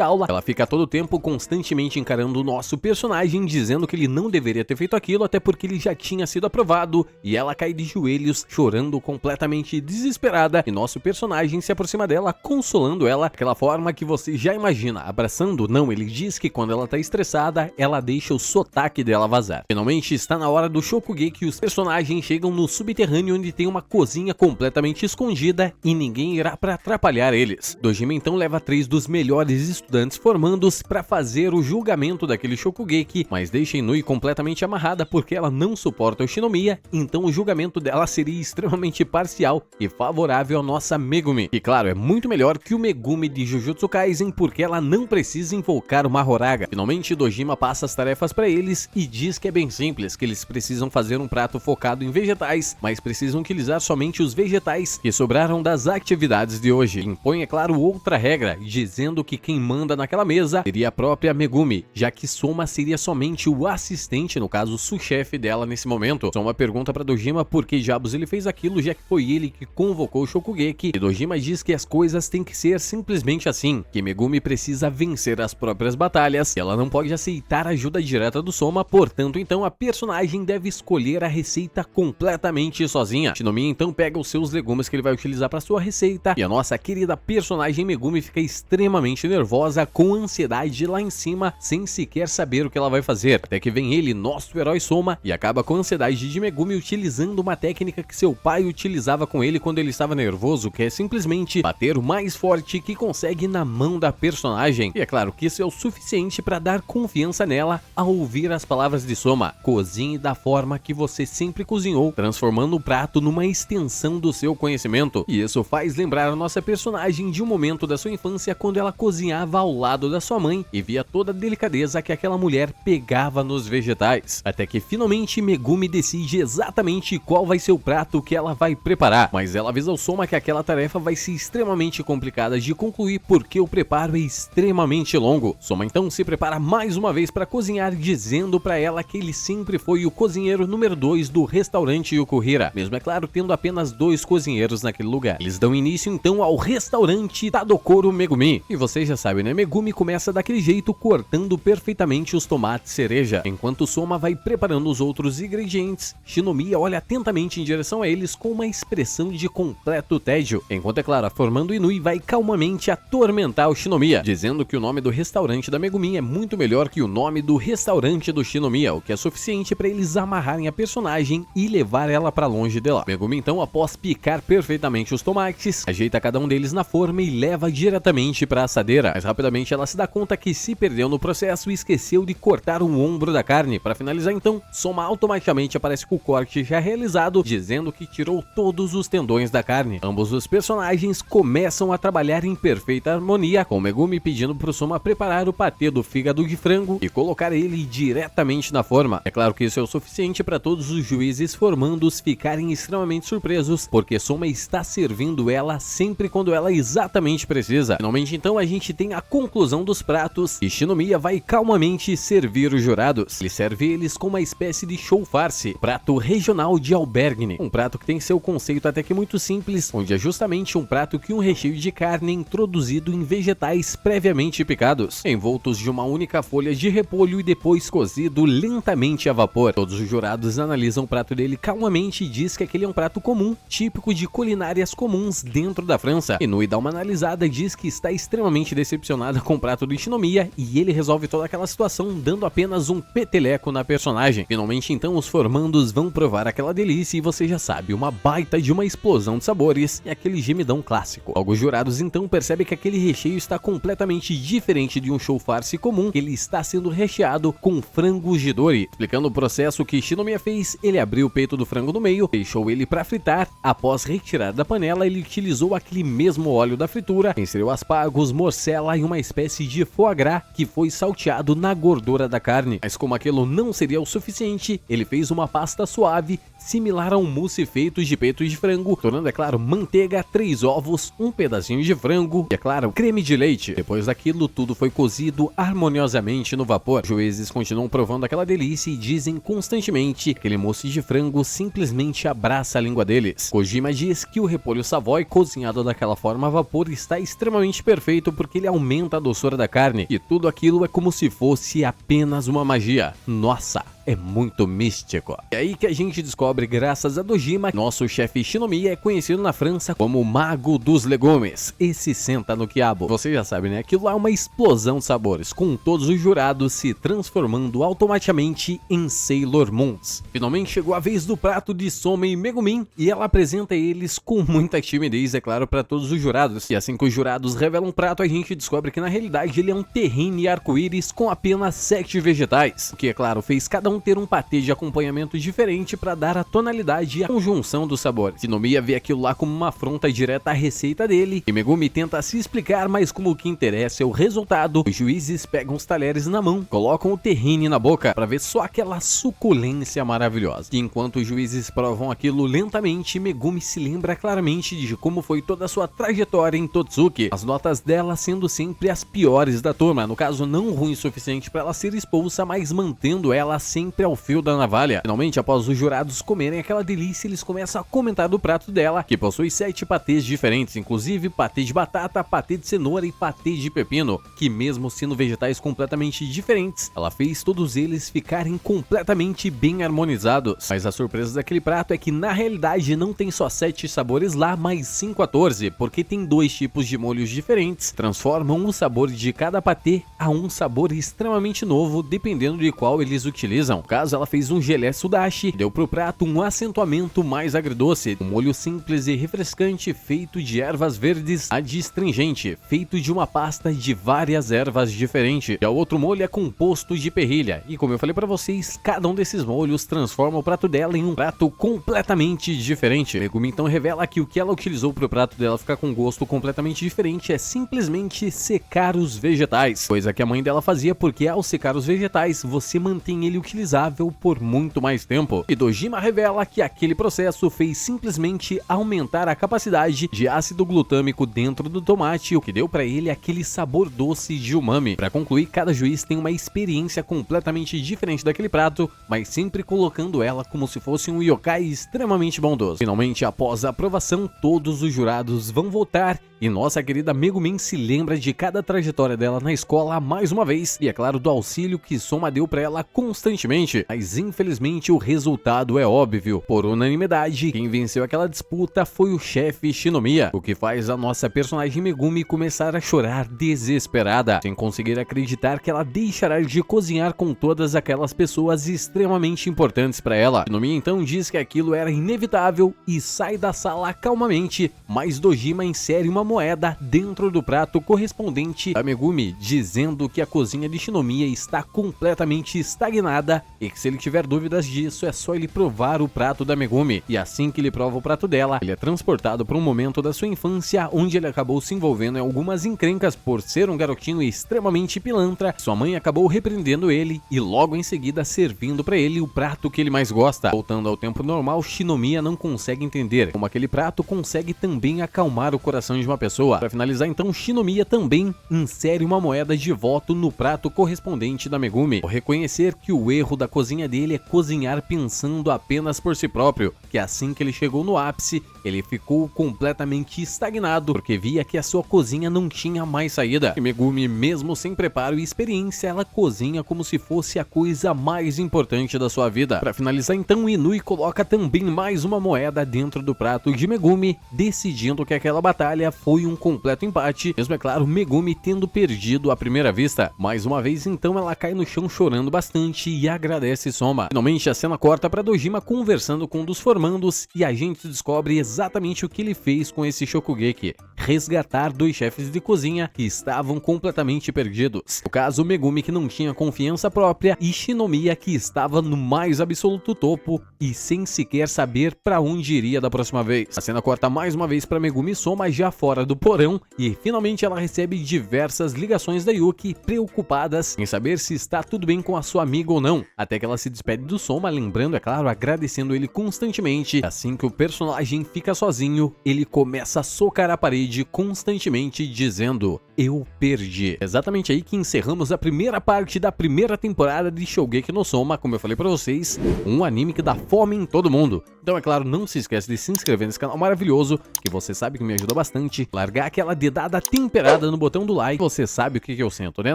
aula. Ela fica todo o tempo constantemente encarando o nosso personagem, dizendo que ele não deveria ter feito aquilo, até porque ele já tinha sido aprovado, e ela cai de joelhos, chorando completamente desesperada, e nosso personagem se aproxima dela, consolando ela, daquela forma que você já imagina, abraçando. Não, ele diz que quando ela tá estressada, ela deixa o sotaque dela vazar. Finalmente está na hora do Shokugeki e os personagens chegam no subterrâneo, onde tem uma cozinha completamente escondida e ninguém irá para atrapalhar eles. Dojima então leva 3 dos melhores estudantes formandos para fazer o julgamento daquele Shokugeki, mas deixa Inui completamente amarrada porque ela não suporta o Shinomiya, então o julgamento dela seria extremamente parcial e favorável à nossa Megumi. E claro, é muito melhor que o Megumi de Jujutsu Kaisen porque ela não precisa invocar uma Horaga. Finalmente Dojima passa as tarefas para eles e diz que é bem simples, que eles precisam fazer um prato focado em vegetais, mas precisam utilizar somente os vegetais que sobraram das atividades de hoje. Impõe, é claro, outra regra, dizendo que quem manda naquela mesa seria a própria Megumi, já que Soma seria somente o assistente, no caso, o sous-chefe dela nesse momento. Soma pergunta para Dojima por que diabos ele fez aquilo, já que foi ele que convocou o Shokugeki, e Dojima diz que as coisas têm que ser simplesmente assim, que Megumi precisa vencer as próprias batalhas, e ela não pode aceitar a ajuda direta do Soma, portanto, então a personagem deve escolher a receita completamente sozinha. Shinomiya então pega os seus legumes que ele vai utilizar para sua receita, e a nossa querida personagem Megumi fica extremamente nervosa, com ansiedade lá em cima, sem sequer saber o que ela vai fazer, até que vem ele, nosso herói Soma, e acaba com a ansiedade de Megumi utilizando uma técnica que seu pai utilizava com ele quando ele estava nervoso, que é simplesmente bater o mais forte que consegue na mão da personagem. E é claro que isso é o suficiente para dar confiança nela ao ouvir as palavras de Soma: cozinhe da forma que você sempre cozinhou, transformando o prato numa extensão do seu conhecimento. E isso faz lembrar a nossa personagem de um momento da sua infância quando ela cozinhava ao lado da sua mãe e via toda a delicadeza que aquela mulher pegava nos vegetais. Até que finalmente Megumi decide exatamente qual vai ser o prato que ela vai vai preparar, mas ela avisa o Soma que aquela tarefa vai ser extremamente complicada de concluir porque o preparo é extremamente longo. Soma então se prepara mais uma vez para cozinhar, dizendo para ela que ele sempre foi o cozinheiro número 2 do restaurante Yukihira, mesmo é claro tendo apenas 2 cozinheiros naquele lugar. Eles dão início então ao restaurante Tadokoro Megumi, e vocês já sabem, né? Megumi começa daquele jeito, cortando perfeitamente os tomates cereja. Enquanto Soma vai preparando os outros ingredientes, Shinomiya olha atentamente em direção a eles com uma expressão de completo tédio, enquanto é claro, a formando Inui vai calmamente atormentar o Shinomiya, dizendo que o nome do restaurante da Megumi é muito melhor que o nome do restaurante do Shinomiya, o que é suficiente para eles amarrarem a personagem e levar ela para longe de lá. Megumi então, após picar perfeitamente os tomates, ajeita cada um deles na forma e leva diretamente para a assadeira, mas rapidamente ela se dá conta que se perdeu no processo e esqueceu de cortar um ombro da carne. Para finalizar então, Soma automaticamente aparece com o corte já realizado, dizendo que tirou todos os tendões da carne. Ambos os personagens começam a trabalhar em perfeita harmonia, com Megumi pedindo pro Soma preparar o patê do fígado de frango e colocar ele diretamente na forma. É claro que isso é o suficiente para todos os juízes formandos ficarem extremamente surpresos, porque Soma está servindo ela sempre quando ela exatamente precisa. Finalmente então a gente tem a conclusão dos pratos e Shinomiya vai calmamente servir os jurados. Ele serve eles com uma espécie de show farce, prato regional de Albergne, um prato que tem seu conceito até que muito simples, onde é justamente um prato que um recheio de carne é introduzido em vegetais previamente picados, envoltos de uma única folha de repolho e depois cozido lentamente a vapor. Todos os jurados analisam o prato dele calmamente e diz que aquele é um prato comum, típico de culinárias comuns dentro da França. Inui dá uma analisada e diz que está extremamente decepcionada com o prato do Shinomiya e ele resolve toda aquela situação dando apenas um peteleco na personagem. Finalmente então os formandos vão provar aquela delícia e você já sabe, uma baita de uma explosão de sabores e aquele gemidão clássico. Alguns jurados então percebem que aquele recheio está completamente diferente de um show farce comum, ele está sendo recheado com frango jidori. Explicando o processo que Shinomiya fez, ele abriu o peito do frango no meio, deixou ele para fritar, após retirar da panela ele utilizou aquele mesmo óleo da fritura, inseriu aspargos, morcela e uma espécie de foie gras que foi salteado na gordura da carne. Mas como aquilo não seria o suficiente, ele fez uma pasta suave, similar a um mousse feito de peito de frango, tornando, é claro, manteiga, 3 ovos, um pedacinho de frango e, é claro, creme de leite. Depois daquilo, tudo foi cozido harmoniosamente no vapor. Os juízes continuam provando aquela delícia e dizem constantemente que aquele mousse de frango simplesmente abraça a língua deles. Kojima diz que o repolho Savoy cozinhado daquela forma a vapor está extremamente perfeito porque ele aumenta a doçura da carne e tudo aquilo é como se fosse apenas uma magia. Nossa! É muito místico. É aí que a gente descobre, graças a Dojima, nosso chefe Shinomiya é conhecido na França como o Mago dos Legumes. Esse senta no quiabo. Você já sabe, né? Aquilo é uma explosão de sabores, com todos os jurados se transformando automaticamente em Sailor Moons. Finalmente chegou a vez do prato de Soma e Megumin e ela apresenta eles com muita timidez, é claro, para todos os jurados. E assim que os jurados revelam o prato, a gente descobre que na realidade ele é um terrine arco-íris com apenas 7 vegetais. O que, é claro, fez cada um ter um patê de acompanhamento diferente para dar a tonalidade e a conjunção dos sabores. Shinomiya vê aquilo lá como uma afronta direta à receita dele e Megumi tenta se explicar, mas como o que interessa é o resultado, os juízes pegam os talheres na mão, colocam o terrine na boca para ver só aquela suculência maravilhosa. E enquanto os juízes provam aquilo lentamente, Megumi se lembra claramente de como foi toda a sua trajetória em Totsuki, as notas dela sendo sempre as piores da turma, no caso não ruim o suficiente para ela ser expulsa, mas mantendo ela sempre ao fio da navalha. Finalmente, após os jurados comerem aquela delícia, eles começam a comentar do prato dela, que possui 7 patês diferentes, inclusive patê de batata, patê de cenoura e patê de pepino, que mesmo sendo vegetais completamente diferentes, ela fez todos eles ficarem completamente bem harmonizados. Mas a surpresa daquele prato é que na realidade não tem só 7 sabores lá, mas sim 14, porque tem 2 tipos de molhos diferentes, transformam o sabor de cada patê a um sabor extremamente novo, dependendo de qual eles utilizam. No caso, ela fez um gelé sudashi, deu pro prato um acentuamento mais agridoce, um molho simples e refrescante feito de ervas verdes adstringente, feito de uma pasta de várias ervas diferentes. E o outro molho é composto de perrilha. E como eu falei pra vocês, cada um desses molhos transforma o prato dela em um prato completamente diferente. Megumi então revela que o que ela utilizou pro prato dela ficar com gosto completamente diferente é simplesmente secar os vegetais, coisa que a mãe dela fazia, porque ao secar os vegetais, você mantém ele utilizado inutilizável por muito mais tempo. E Dojima revela que aquele processo fez simplesmente aumentar a capacidade de ácido glutâmico dentro do tomate, o que deu para ele aquele sabor doce de umami. Para concluir, cada juiz tem uma experiência completamente diferente daquele prato, mas sempre colocando ela como se fosse um yokai extremamente bondoso. Finalmente, após a aprovação, todos os jurados vão votar e nossa querida Megumin se lembra de cada trajetória dela na escola mais uma vez e, é claro, do auxílio que Soma deu para ela constantemente. Mas infelizmente o resultado é óbvio. Por unanimidade, quem venceu aquela disputa foi o chefe Shinomiya, o que faz a nossa personagem Megumi começar a chorar desesperada, sem conseguir acreditar que ela deixará de cozinhar com todas aquelas pessoas extremamente importantes para ela. Shinomiya então diz que aquilo era inevitável e sai da sala calmamente, mas Dojima insere uma moeda dentro do prato correspondente a Megumi, dizendo que a cozinha de Shinomiya está completamente estagnada e que se ele tiver dúvidas disso é só ele provar o prato da Megumi. E assim que ele prova o prato dela, ele é transportado para um momento da sua infância onde ele acabou se envolvendo em algumas encrencas por ser um garotinho extremamente pilantra. Sua mãe acabou repreendendo ele e logo em seguida servindo para ele o prato que ele mais gosta. Voltando ao tempo normal, Shinomiya não consegue entender como aquele prato consegue também acalmar o coração de uma pessoa. Para finalizar então, Shinomiya também insere uma moeda de voto no prato correspondente da Megumi, por reconhecer que o erro da cozinha dele é cozinhar pensando apenas por si próprio, que assim que ele chegou no ápice, ele ficou completamente estagnado, porque via que a sua cozinha não tinha mais saída. E Megumi, mesmo sem preparo e experiência, ela cozinha como se fosse a coisa mais importante da sua vida. Para finalizar então, Inui coloca também mais uma moeda dentro do prato de Megumi, decidindo que aquela batalha foi um completo empate, mesmo é claro, Megumi tendo perdido à primeira vista. Mais uma vez então ela cai no chão chorando bastante e agradece Soma. Finalmente a cena corta para Dojima conversando com um dos formandos e a gente descobre exatamente o que ele fez com esse Shokugeki: resgatar dois chefes de cozinha que estavam completamente perdidos. No caso, Megumi, que não tinha confiança própria, e Shinomiya, que estava no mais absoluto topo e sem sequer saber para onde iria da próxima vez. A cena corta mais uma vez para Megumi e Soma já fora do porão e finalmente ela recebe diversas ligações da Yuki, preocupadas em saber se está tudo bem com a sua amiga ou não, até que ela se despede do Soma, lembrando, é claro, agradecendo ele constantemente. Assim que o personagem fica sozinho, ele começa a socar a parede constantemente, dizendo: eu perdi. Exatamente aí que encerramos a primeira parte da primeira temporada de Shokugeki no Soma, como eu falei pra vocês, um anime que dá fome em todo mundo. Então, é claro, não se esquece de se inscrever nesse canal maravilhoso, que você sabe que me ajuda bastante, largar aquela dedada temperada no botão do like, você sabe o que eu sinto, né?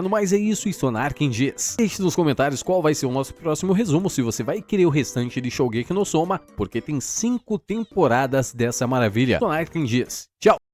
Mas é isso, e sonar quem diz. Deixe nos comentários qual vai ser o nosso próximo resumo, se você vai querer o restante de Shokugeki no Soma, porque tem 5 temporadas dessa maravilha. Sonar quem diz. Tchau!